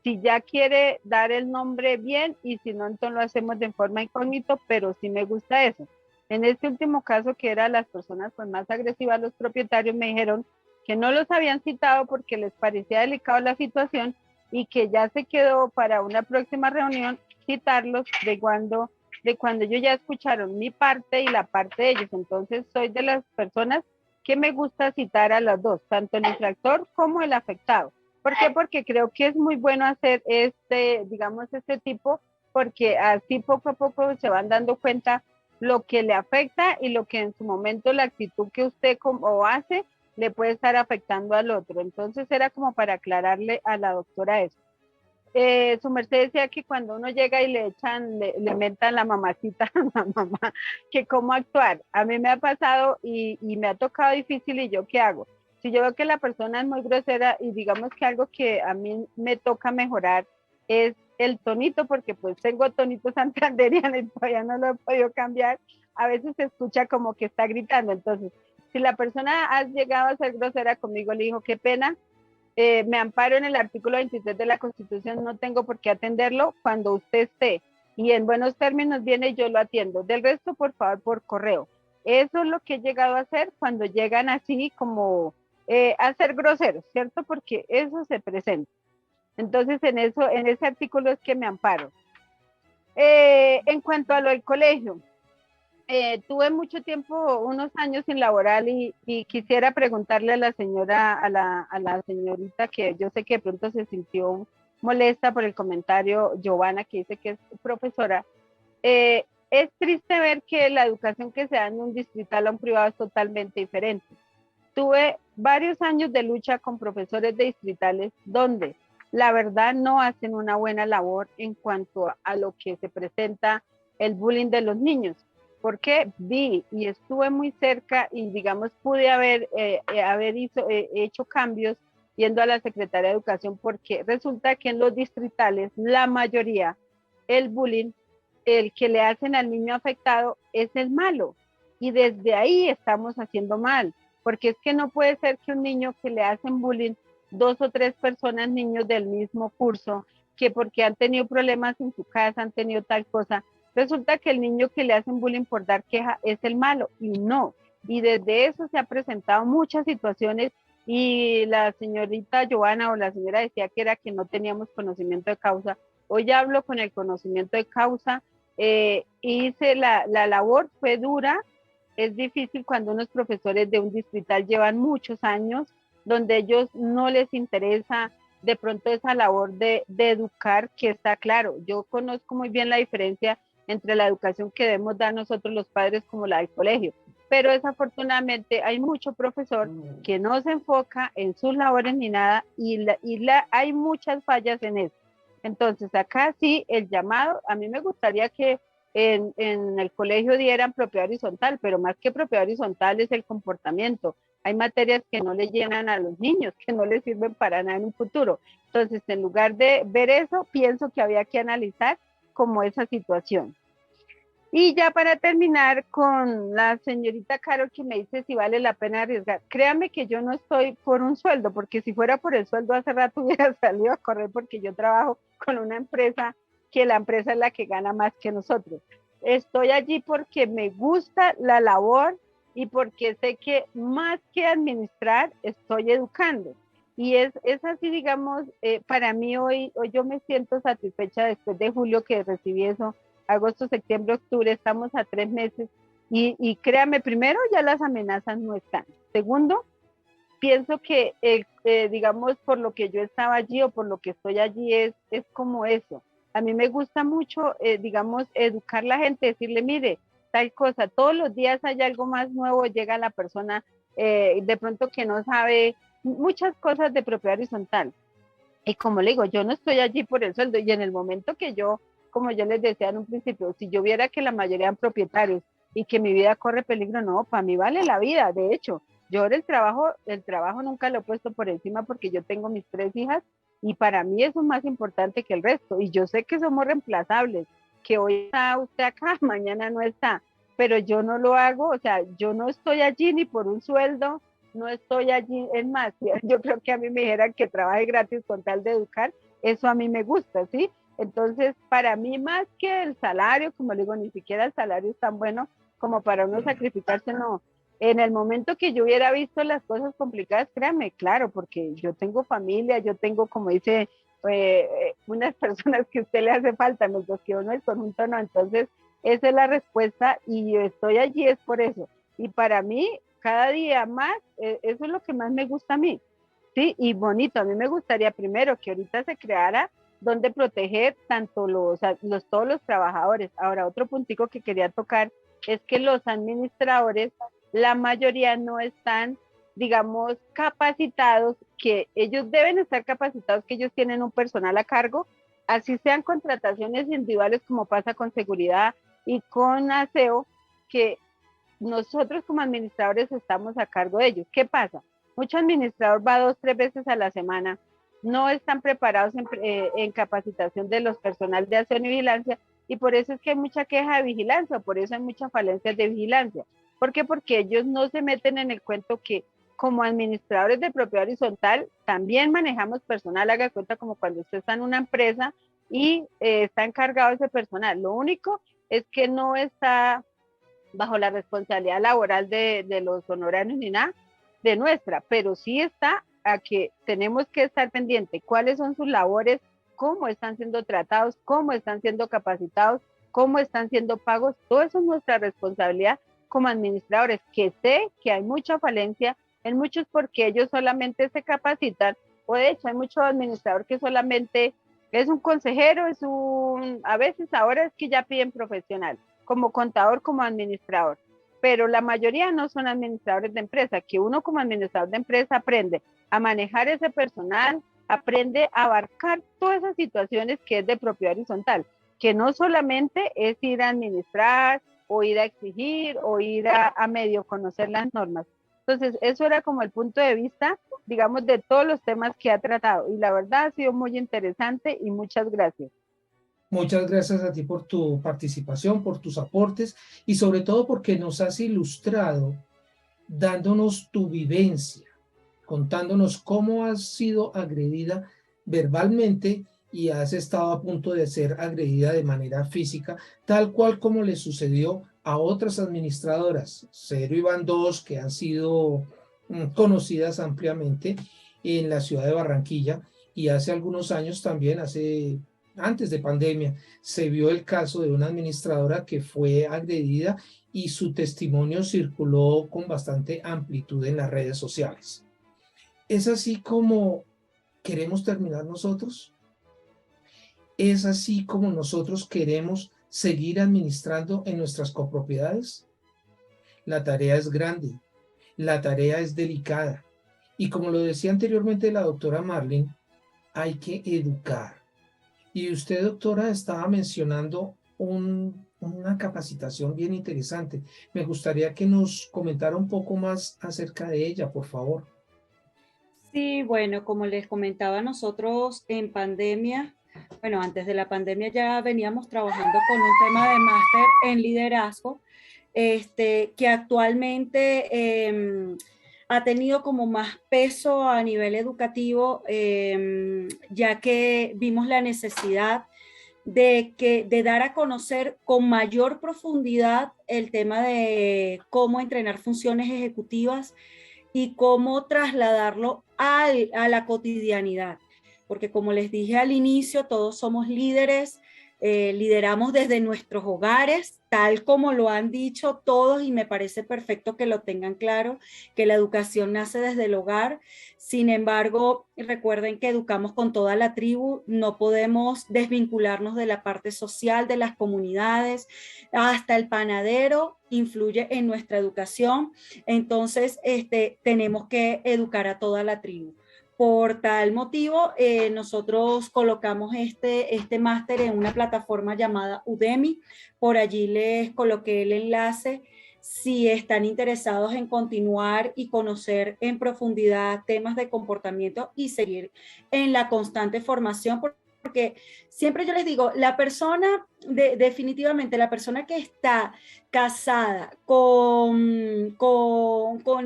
[SPEAKER 3] Si ya quiere dar el nombre bien, y si no, entonces lo hacemos de forma incógnito, pero sí me gusta eso. En este último caso, que eran las personas pues más agresivas, los propietarios me dijeron que no los habían citado porque les parecía delicada la situación y que ya se quedó para una próxima reunión citarlos de cuando ellos ya escucharon mi parte y la parte de ellos. Entonces soy de las personas que me gusta citar a las dos, tanto el infractor como el afectado. ¿Por qué? Porque creo que es muy bueno hacer digamos, este tipo, porque así poco a poco se van dando cuenta lo que le afecta y lo que en su momento la actitud que usted como hace le puede estar afectando al otro. Entonces era como para aclararle a la doctora eso. Su merced decía que cuando uno llega y le mentan la mamacita a la mamá, que cómo actuar. A mí me ha pasado y me ha tocado difícil, y yo qué hago. Si yo veo que la persona es muy grosera, y digamos que algo que a mí me toca mejorar es el tonito, porque pues tengo tonito santanderiano y todavía no lo he podido cambiar. A veces se escucha como que está gritando. Entonces, si la persona ha llegado a ser grosera conmigo, le digo, qué pena, me amparo en el artículo 23 de la Constitución, no tengo por qué atenderlo. Cuando usted esté y en buenos términos viene, yo lo atiendo. Del resto, por favor, por correo. Eso es lo que he llegado a hacer cuando llegan así como, digamos, ese tipo, porque así poco a poco se van dando cuenta lo que le afecta y lo que en su momento la actitud que usted como hace le puede estar afectando al otro. Entonces era como para aclararle a la doctora eso. Su merced decía que cuando uno llega y le a ser groseros, ¿cierto? Porque eso se presenta. Entonces, en ese artículo es que me amparo. En cuanto a lo del colegio, tuve mucho tiempo, unos años sin laboral y quisiera preguntarle a la señora, a la señorita que yo sé que de pronto se sintió molesta por el comentario, Giovanna, que dice que es profesora. Es triste ver que la educación que se da en un distrital a un privado es totalmente diferente. Tuve varios años de lucha con profesores de distritales donde la verdad no hacen una buena labor en cuanto a lo que se presenta el bullying de los niños. Porque vi y estuve muy cerca y digamos pude haber hecho cambios yendo a la Secretaría de Educación, porque resulta que en los distritales la mayoría, el bullying, el que le hacen al niño afectado es el malo, y desde ahí estamos haciendo mal, porque es que no puede ser que un niño que le hacen bullying, 2 o 3 personas, niños del mismo curso, que porque han tenido problemas en su casa, han tenido tal cosa, resulta que el niño que le hacen bullying por dar queja es el malo, y no. Y desde eso se han presentado muchas situaciones, y la señorita Giovanna o la señora decía que era que no teníamos conocimiento de causa. Hoy hablo con el conocimiento de causa. Hice la labor, fue dura, es difícil cuando unos profesores de un distrital llevan muchos años, donde ellos no les interesa de pronto esa labor de educar, que está claro. Yo conozco muy bien la diferencia entre la educación que debemos dar nosotros los padres como la del colegio, pero desafortunadamente hay mucho profesor que no se enfoca en sus labores ni nada, y hay muchas fallas en eso. Entonces acá sí, el llamado, a mí me gustaría que en el colegio dieran propiedad horizontal, pero más que propiedad horizontal es el comportamiento. Hay materias que no le llenan a los niños, que no les sirven para nada en un futuro. Entonces, en lugar de ver eso, pienso que había que analizar como esa situación. Y ya para terminar con la señorita Caro, que me dice si vale la pena arriesgar. Créame que yo no estoy por un sueldo, porque si fuera por el sueldo hace rato hubiera salido a correr, porque yo trabajo con una empresa que la empresa es la que gana más que nosotros. Estoy allí porque me gusta la labor y porque sé que más que administrar, estoy educando. Y es así, digamos, para mí hoy yo me siento satisfecha después de julio que recibí eso, agosto, septiembre, octubre, estamos a 3 meses. Y créame, primero, ya las amenazas no están. Segundo, pienso que, digamos, por lo que yo estaba allí o por lo que estoy allí, es como eso. A mí me gusta mucho, digamos, educar a la gente, decirle, mire, tal cosa, todos los días hay algo más nuevo, llega la persona de pronto que no sabe muchas cosas de propiedad horizontal. Y como le digo, yo no estoy allí por el sueldo, y en el momento que yo, como yo les decía en un principio, si yo viera que la mayoría eran propietarios y que mi vida corre peligro, no, para mí vale la vida. De hecho, yo el trabajo nunca lo he puesto por encima, porque yo tengo mis 3 hijas y para mí eso es más importante que el resto. Y yo sé que somos reemplazables, que hoy está usted acá, mañana no está, pero yo no lo hago, o sea, yo no estoy allí ni por un sueldo, no estoy allí. Es más, yo creo que a mí me dijeran que trabaje gratis con tal de educar, eso a mí me gusta, ¿sí? Entonces, para mí, más que el salario, como le digo, ni siquiera el salario es tan bueno como para uno sacrificarse, no. En el momento que yo hubiera visto las cosas complicadas, créanme, claro, porque yo tengo familia, yo tengo, como dice, unas personas que a usted le hace falta, mientras que uno el conjunto no. Entonces, esa es la respuesta, y estoy allí es por eso. Y para mí, cada día más, eso es lo que más me gusta a mí, ¿sí? Y bonito, a mí me gustaría primero que ahorita se creara donde proteger tanto todos los trabajadores. Ahora, otro puntico que quería tocar es que los administradores, la mayoría no están, digamos, capacitados, que ellos deben estar capacitados, que ellos tienen un personal a cargo, así sean contrataciones individuales como pasa con seguridad y con aseo, que nosotros como administradores estamos a cargo de ellos. ¿Qué pasa? Mucho administrador va 2 o 3 veces a la semana, no están preparados en capacitación de los personal de acción y vigilancia, y por eso es que hay mucha queja de vigilancia, por eso hay muchas falencias de vigilancia. ¿Por qué? Porque ellos no se meten en el cuento que como administradores de propiedad horizontal también manejamos personal. Haga cuenta como cuando usted está en una empresa y está encargado ese personal. Lo único es que no está bajo la responsabilidad laboral de los honorarios ni nada, de nuestra, pero sí está a que tenemos que estar pendientes cuáles son sus labores, cómo están siendo tratados, cómo están siendo capacitados, cómo están siendo pagos. Todo eso es nuestra responsabilidad como administradores, que sé que hay mucha falencia en muchos porque ellos solamente se capacitan, o de hecho hay mucho administrador que solamente es un consejero, a veces ahora es que ya piden profesional, como contador, como administrador, pero la mayoría no son administradores de empresa, que uno como administrador de empresa aprende a manejar ese personal, aprende a abarcar todas esas situaciones que es de propiedad horizontal, que no solamente es ir a administrar o ir a exigir o ir a medio conocer las normas. Entonces, eso era como el punto de vista, digamos, de todos los temas que ha tratado. Y la verdad ha sido muy interesante y muchas gracias.
[SPEAKER 1] Muchas gracias a ti por tu participación, por tus aportes y sobre todo porque nos has ilustrado dándonos tu vivencia, contándonos cómo has sido agredida verbalmente y has estado a punto de ser agredida de manera física, tal cual como le sucedió a otras administradoras, Cero y Van 2, que han sido conocidas ampliamente en la ciudad de Barranquilla, y hace algunos años también, antes de pandemia, se vio el caso de una administradora que fue agredida y su testimonio circuló con bastante amplitud en las redes sociales. ¿Es así como queremos terminar nosotros? ¿Es así como nosotros queremos seguir administrando en nuestras copropiedades? La tarea es grande, la tarea es delicada y como lo decía anteriormente la doctora Marlene, hay que educar. Y usted, doctora, estaba mencionando una capacitación bien interesante. Me gustaría que nos comentara un poco más acerca de ella, por favor.
[SPEAKER 2] Sí, bueno, como les comentaba, nosotros en pandemia, bueno, antes de la pandemia ya veníamos trabajando con un tema de máster en liderazgo, que actualmente ha tenido como más peso a nivel educativo, ya que vimos la necesidad de dar a conocer con mayor profundidad el tema de cómo entrenar funciones ejecutivas y cómo trasladarlo a la cotidianidad. Porque como les dije al inicio, todos somos líderes, lideramos desde nuestros hogares, tal como lo han dicho todos, y me parece perfecto que lo tengan claro, que la educación nace desde el hogar. Sin embargo, recuerden que educamos con toda la tribu, no podemos desvincularnos de la parte social, de las comunidades, hasta el panadero influye en nuestra educación. Entonces, tenemos que educar a toda la tribu. Por tal motivo, nosotros colocamos este máster en una plataforma llamada Udemy. Por allí les coloqué el enlace. Si están interesados en continuar y conocer en profundidad temas de comportamiento y seguir en la constante formación, porque siempre yo les digo, la persona, definitivamente la persona que está casada con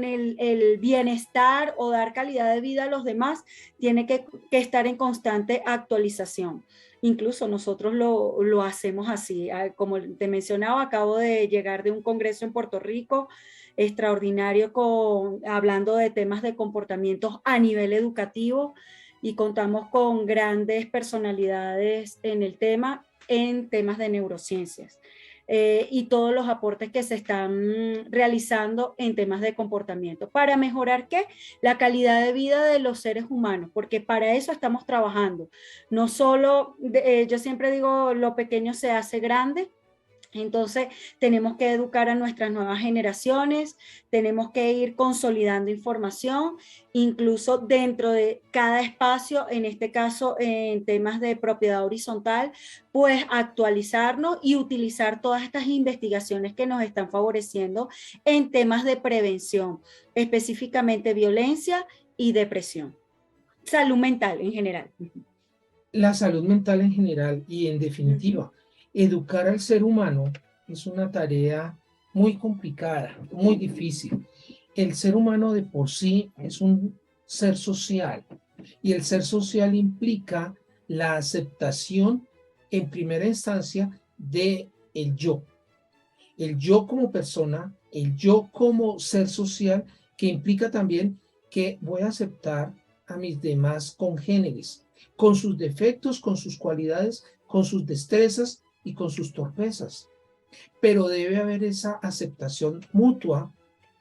[SPEAKER 2] el bienestar o dar calidad de vida a los demás, tiene que estar en constante actualización. Incluso nosotros lo hacemos así. Como te mencionaba, acabo de llegar de un congreso en Puerto Rico extraordinario hablando de temas de comportamientos a nivel educativo, y contamos con grandes personalidades en el tema, en temas de neurociencias. Y todos los aportes que se están realizando en temas de comportamiento para mejorar ¿qué? La calidad de vida de los seres humanos, porque para eso estamos trabajando. No solo, yo siempre digo, lo pequeño se hace grande. Entonces, tenemos que educar a nuestras nuevas generaciones, tenemos que ir consolidando información, incluso dentro de cada espacio, en este caso en temas de propiedad horizontal, pues actualizarnos y utilizar todas estas investigaciones que nos están favoreciendo en temas de prevención, específicamente violencia y depresión, salud mental en general.
[SPEAKER 1] La salud mental en general y en definitiva, educar al ser humano es una tarea muy complicada, muy difícil. El ser humano de por sí es un ser social y el ser social implica la aceptación en primera instancia de el yo como persona, el yo como ser social que implica también que voy a aceptar a mis demás congéneres, con sus defectos, con sus cualidades, con sus destrezas y con sus torpezas. Pero debe haber esa aceptación mutua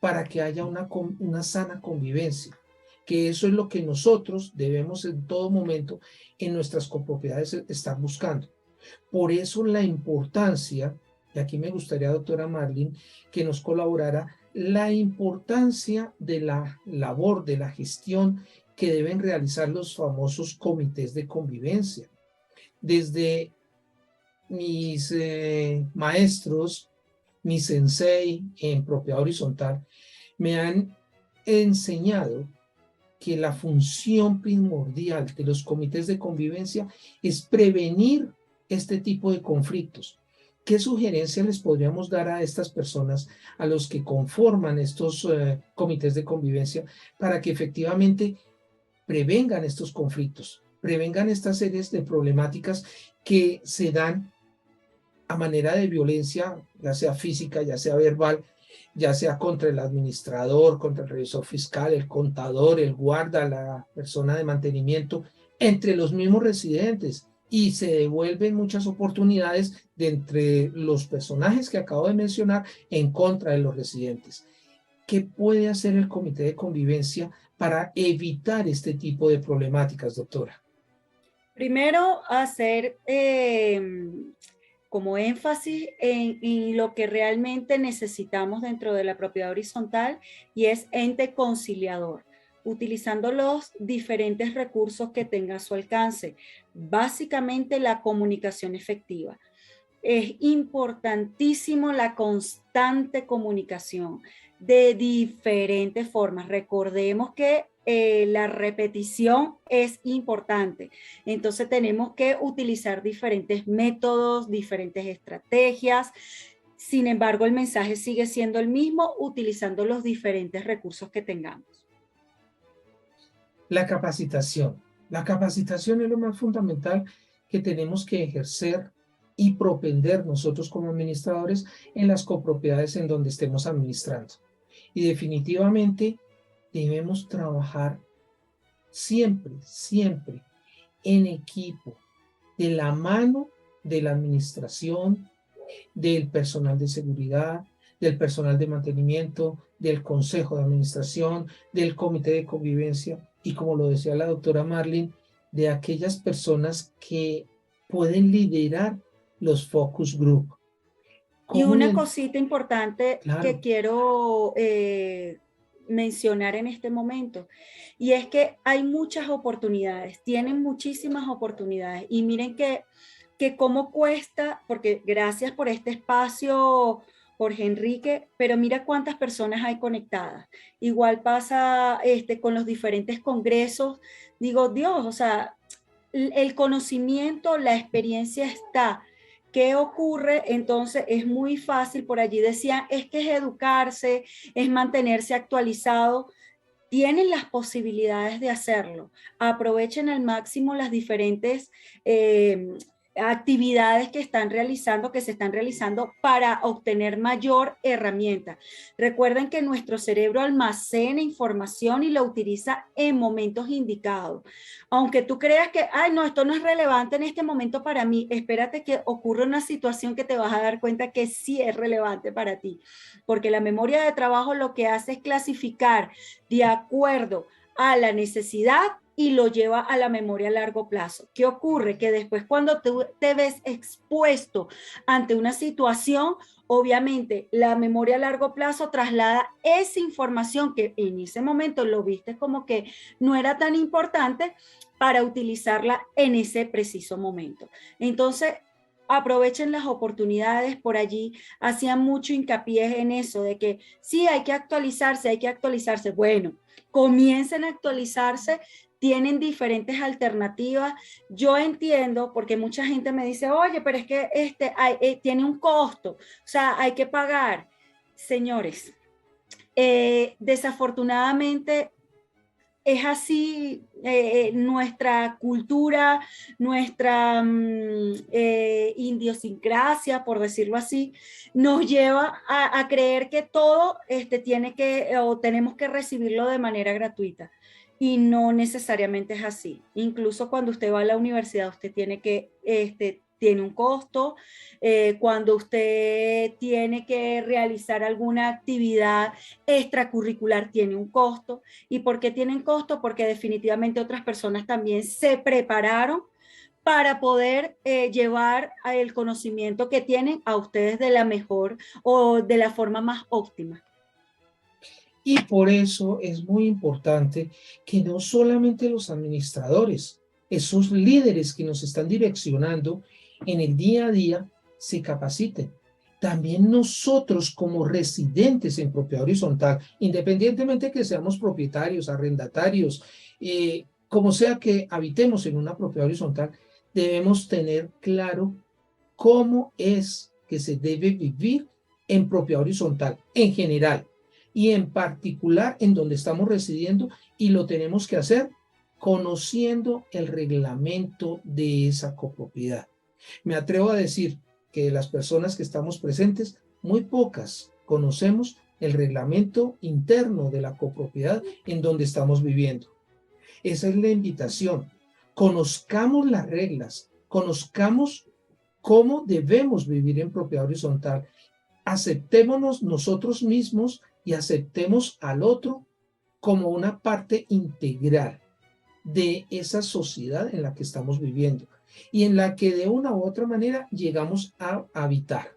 [SPEAKER 1] para que haya una sana convivencia, que eso es lo que nosotros debemos en todo momento en nuestras copropiedades estar buscando. Por eso la importancia, y aquí me gustaría, doctora Marlene, que nos colaborara, la importancia de la labor, de la gestión que deben realizar los famosos comités de convivencia. Desde mis maestros, mi sensei en propiedad horizontal, me han enseñado que la función primordial de los comités de convivencia es prevenir este tipo de conflictos. ¿Qué sugerencias les podríamos dar a estas personas, a los que conforman estos comités de convivencia, para que efectivamente prevengan estos conflictos, prevengan estas series de problemáticas que se dan a manera de violencia, ya sea física, ya sea verbal, ya sea contra el administrador, contra el revisor fiscal, el contador, el guarda, la persona de mantenimiento, entre los mismos residentes, y se devuelven muchas oportunidades de entre los personajes que acabo de mencionar en contra de los residentes. ¿Qué puede hacer el comité de convivencia para evitar este tipo de problemáticas, doctora?
[SPEAKER 2] Primero, hacer como énfasis en lo que realmente necesitamos dentro de la propiedad horizontal, y es ente conciliador, utilizando los diferentes recursos que tenga a su alcance. Básicamente la comunicación efectiva. Es importantísimo la constante comunicación de diferentes formas. Recordemos que la repetición es importante. Entonces tenemos que utilizar diferentes métodos, diferentes estrategias. Sin embargo, el mensaje sigue siendo el mismo, utilizando los diferentes recursos que tengamos.
[SPEAKER 1] La capacitación. La capacitación es lo más fundamental que tenemos que ejercer y propender nosotros como administradores en las copropiedades en donde estemos administrando. Y definitivamente debemos trabajar siempre, siempre en equipo, de la mano de la administración, del personal de seguridad, del personal de mantenimiento, del consejo de administración, del comité de convivencia y, como lo decía la doctora Marlene, de aquellas personas que pueden liderar los focus group.
[SPEAKER 2] Y una cosita importante
[SPEAKER 1] claro,
[SPEAKER 2] que quiero mencionar en este momento, y es que hay muchas oportunidades, tienen muchísimas oportunidades, y miren que cómo cuesta, porque gracias por este espacio, Jorge Enrique, pero mira cuántas personas hay conectadas. Igual pasa con los diferentes congresos, digo, Dios, o sea, el conocimiento, la experiencia está. ¿Qué ocurre? Entonces es muy fácil, por allí decían, es que es educarse, es mantenerse actualizado. Tienen las posibilidades de hacerlo. Aprovechen al máximo las diferentes actividades que se están realizando para obtener mayor herramienta. Recuerden que nuestro cerebro almacena información y la utiliza en momentos indicados. Aunque tú creas que, ay, no, esto no es relevante en este momento para mí, espérate que ocurra una situación que te vas a dar cuenta que sí es relevante para ti. Porque la memoria de trabajo lo que hace es clasificar de acuerdo a la necesidad y lo lleva a la memoria a largo plazo. ¿Qué ocurre? Que después, cuando tú te ves expuesto ante una situación, obviamente la memoria a largo plazo traslada esa información que en ese momento lo viste como que no era tan importante, para utilizarla en ese preciso momento. Entonces, aprovechen las oportunidades. Por allí hacían mucho hincapié en eso, de que sí, hay que actualizarse, hay que actualizarse. Bueno, comiencen a actualizarse, tienen diferentes alternativas. Yo entiendo, porque mucha gente me dice, oye, pero es que tiene un costo, o sea, hay que pagar. Señores, desafortunadamente, es así, nuestra cultura, nuestra idiosincrasia, por decirlo así, nos lleva a creer que todo tiene que, o tenemos que recibirlo de manera gratuita. Y no necesariamente es así. Incluso cuando usted va a la universidad, usted tiene que, tiene un costo. Cuando usted tiene que realizar alguna actividad extracurricular, tiene un costo. ¿Y por qué tienen costo? Porque definitivamente otras personas también se prepararon para poder llevar el conocimiento que tienen a ustedes de la mejor o de la forma más óptima.
[SPEAKER 1] Y por eso es muy importante que no solamente los administradores, esos líderes que nos están direccionando en el día a día, se capaciten. También nosotros como residentes en propiedad horizontal, independientemente que seamos propietarios, arrendatarios, como sea que habitemos en una propiedad horizontal, debemos tener claro cómo es que se debe vivir en propiedad horizontal en general y en particular en donde estamos residiendo, y lo tenemos que hacer conociendo el reglamento de esa copropiedad. Me atrevo a decir que de las personas que estamos presentes, muy pocas conocemos el reglamento interno de la copropiedad en donde estamos viviendo. Esa es la invitación. Conozcamos las reglas, conozcamos cómo debemos vivir en propiedad horizontal. Aceptémonos nosotros mismos y aceptemos al otro como una parte integral de esa sociedad en la que estamos viviendo y en la que de una u otra manera llegamos a habitar.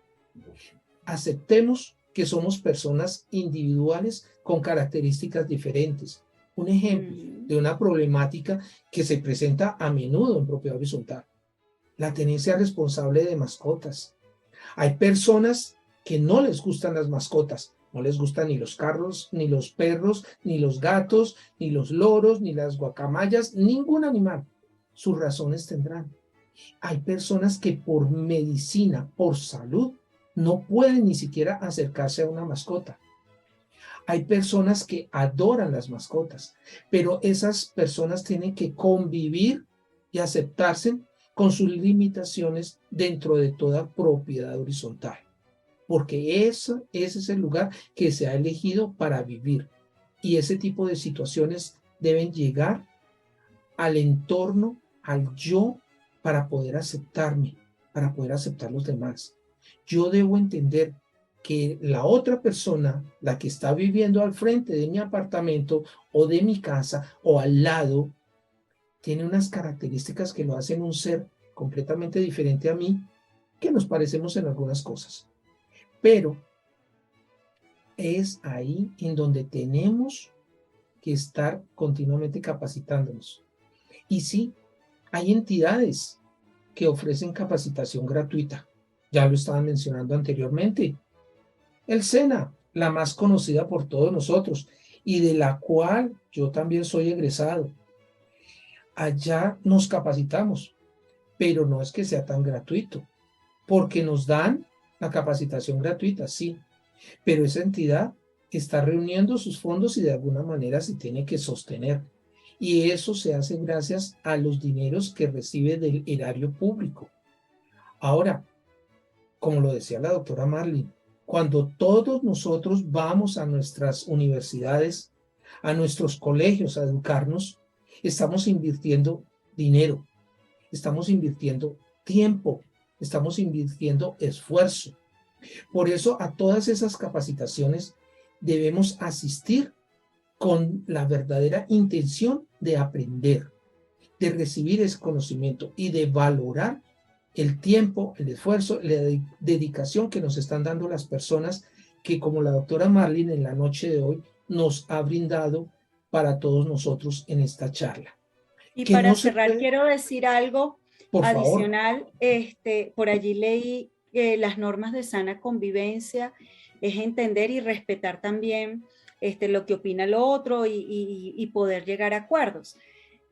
[SPEAKER 1] Aceptemos que somos personas individuales con características diferentes. Un ejemplo de una problemática que se presenta a menudo en propiedad horizontal: la tenencia responsable de mascotas. Hay personas que no les gustan las mascotas, no les gustan ni los carros, ni los perros, ni los gatos, ni los loros, ni las guacamayas, ningún animal. Sus razones tendrán. Hay personas que por medicina, por salud, no pueden ni siquiera acercarse a una mascota. Hay personas que adoran las mascotas, pero esas personas tienen que convivir y aceptarse con sus limitaciones dentro de toda propiedad horizontal, porque ese es el lugar que se ha elegido para vivir, y ese tipo de situaciones deben llegar al entorno, al yo, para poder aceptarme, para poder aceptar los demás. Yo debo entender que la otra persona, la que está viviendo al frente de mi apartamento o de mi casa o al lado, tiene unas características que lo hacen un ser completamente diferente a mí, que nos parecemos en algunas cosas. Pero es ahí en donde tenemos que estar continuamente capacitándonos. Y sí, hay entidades que ofrecen capacitación gratuita. Ya lo estaba mencionando anteriormente. El SENA, la más conocida por todos nosotros y de la cual yo también soy egresado. Allá nos capacitamos, pero no es que sea tan gratuito, porque nos dan la capacitación gratuita, sí, pero esa entidad está reuniendo sus fondos y de alguna manera se tiene que sostener. Y eso se hace gracias a los dineros que recibe del erario público. Ahora, como lo decía la doctora Marlene, cuando todos nosotros vamos a nuestras universidades, a nuestros colegios a educarnos, estamos invirtiendo dinero, estamos invirtiendo tiempo, estamos invirtiendo esfuerzo. Por eso a todas esas capacitaciones debemos asistir con la verdadera intención de aprender, de recibir ese conocimiento y de valorar el tiempo, el esfuerzo, la dedicación que nos están dando las personas que, como la doctora Marlene en la noche de hoy, nos ha brindado para todos nosotros en esta charla.
[SPEAKER 2] Y
[SPEAKER 1] que
[SPEAKER 2] para
[SPEAKER 1] no
[SPEAKER 2] cerrar, quiero decir algo
[SPEAKER 1] por
[SPEAKER 2] adicional. Por allí leí que las normas de sana convivencia es entender y respetar también lo que opina el otro y poder llegar a acuerdos.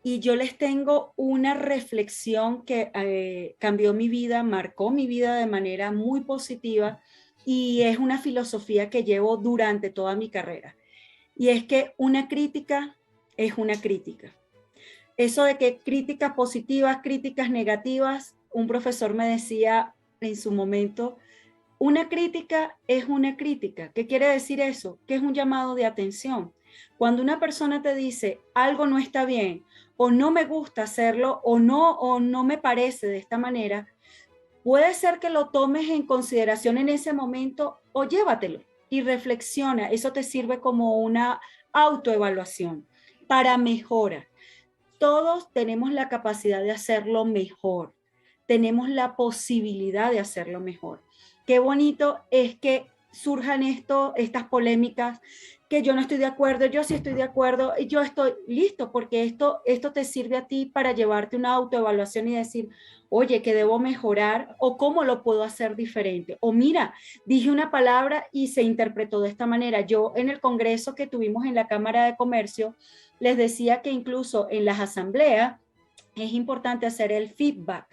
[SPEAKER 2] Y yo les tengo una reflexión que cambió mi vida, marcó mi vida de manera muy positiva, y es una filosofía que llevo durante toda mi carrera. Y es que una crítica es una crítica. Eso de que críticas positivas, críticas negativas, un profesor me decía en su momento, una crítica es una crítica. ¿Qué quiere decir eso? Que es un llamado de atención. Cuando una persona te dice algo no está bien, o no me gusta hacerlo, o no me parece de esta manera, puede ser que lo tomes en consideración en ese momento o llévatelo y reflexiona. Eso te sirve como una autoevaluación para mejora. Todos tenemos la capacidad de hacerlo mejor. Tenemos la posibilidad de hacerlo mejor. Qué bonito es que surjan estas polémicas, que yo no estoy de acuerdo, yo sí estoy de acuerdo, y yo estoy listo, porque esto te sirve a ti para llevarte una autoevaluación y decir, oye, ¿qué debo mejorar? ¿O cómo lo puedo hacer diferente? O mira, dije una palabra y se interpretó de esta manera. Yo en el congreso que tuvimos en la Cámara de Comercio, les decía que incluso en las asambleas es importante hacer el feedback,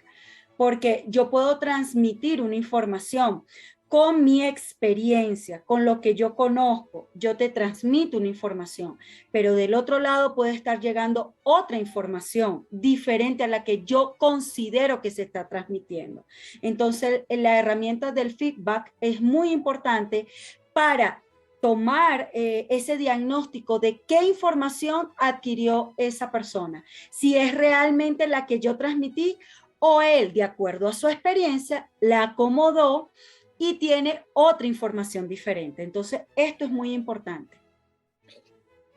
[SPEAKER 2] porque yo puedo transmitir una información con mi experiencia, con lo que yo conozco, yo te transmito una información, pero del otro lado puede estar llegando otra información diferente a la que yo considero que se está transmitiendo. Entonces, la herramienta del feedback es muy importante para tomar ese diagnóstico de qué información adquirió esa persona, si es realmente la que yo transmití o él, de acuerdo a su experiencia, la acomodó y tiene otra información diferente. Entonces, esto es muy importante.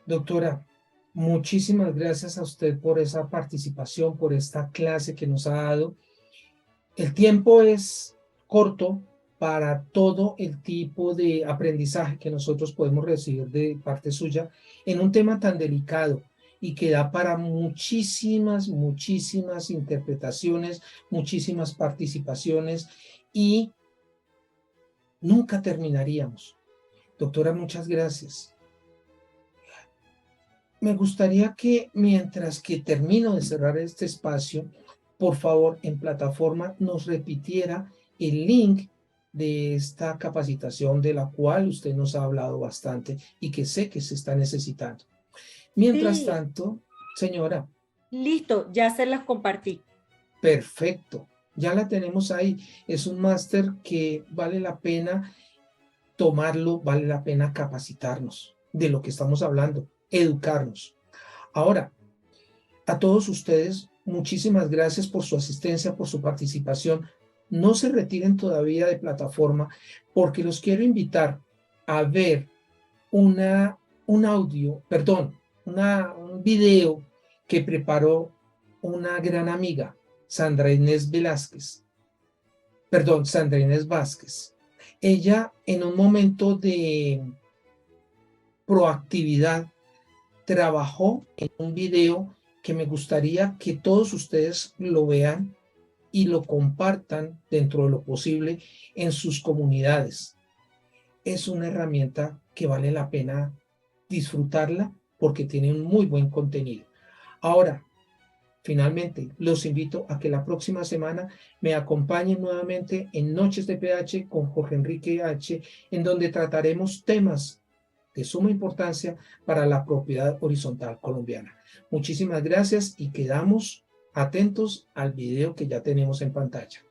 [SPEAKER 1] Doctora, muchísimas gracias a usted por esa participación, por esta clase que nos ha dado. El tiempo es corto para todo el tipo de aprendizaje que nosotros podemos recibir de parte suya en un tema tan delicado y que da para muchísimas interpretaciones, muchísimas participaciones y nunca terminaríamos. Doctora, muchas gracias. Me gustaría que mientras que termino de cerrar este espacio, por favor, en plataforma nos repitiera el link de esta capacitación de la cual usted nos ha hablado bastante y que sé que se está necesitando. Mientras
[SPEAKER 2] Sí.
[SPEAKER 1] tanto, señora.
[SPEAKER 2] Listo, ya se las compartí.
[SPEAKER 1] Perfecto, ya la tenemos ahí. Es un máster que vale la pena tomarlo, vale la pena capacitarnos de lo que estamos hablando, educarnos. Ahora, a todos ustedes, muchísimas gracias por su asistencia, por su participación. No se retiren todavía de plataforma porque los quiero invitar a ver un video que preparó una gran amiga, Sandra Inés Vázquez. Ella, en un momento de proactividad, trabajó en un video que me gustaría que todos ustedes lo vean y lo compartan dentro de lo posible en sus comunidades. Es una herramienta que vale la pena disfrutarla porque tiene un muy buen contenido. Ahora, finalmente, los invito a que la próxima semana me acompañen nuevamente en Noches de PH con Jorge Enrique H., en donde trataremos temas de suma importancia para la propiedad horizontal colombiana. Muchísimas gracias y quedamos atentos al video que ya tenemos en pantalla.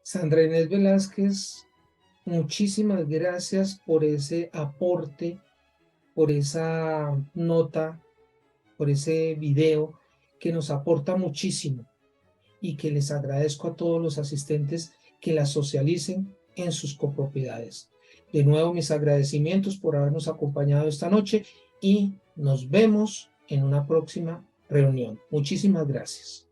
[SPEAKER 1] Sandra Inés Velázquez, muchísimas gracias por ese aporte, por esa nota, por ese video que nos aporta muchísimo y que les agradezco a todos los asistentes que la socialicen en sus copropiedades. De nuevo, mis agradecimientos por habernos acompañado esta noche y nos vemos en una próxima reunión. Muchísimas gracias.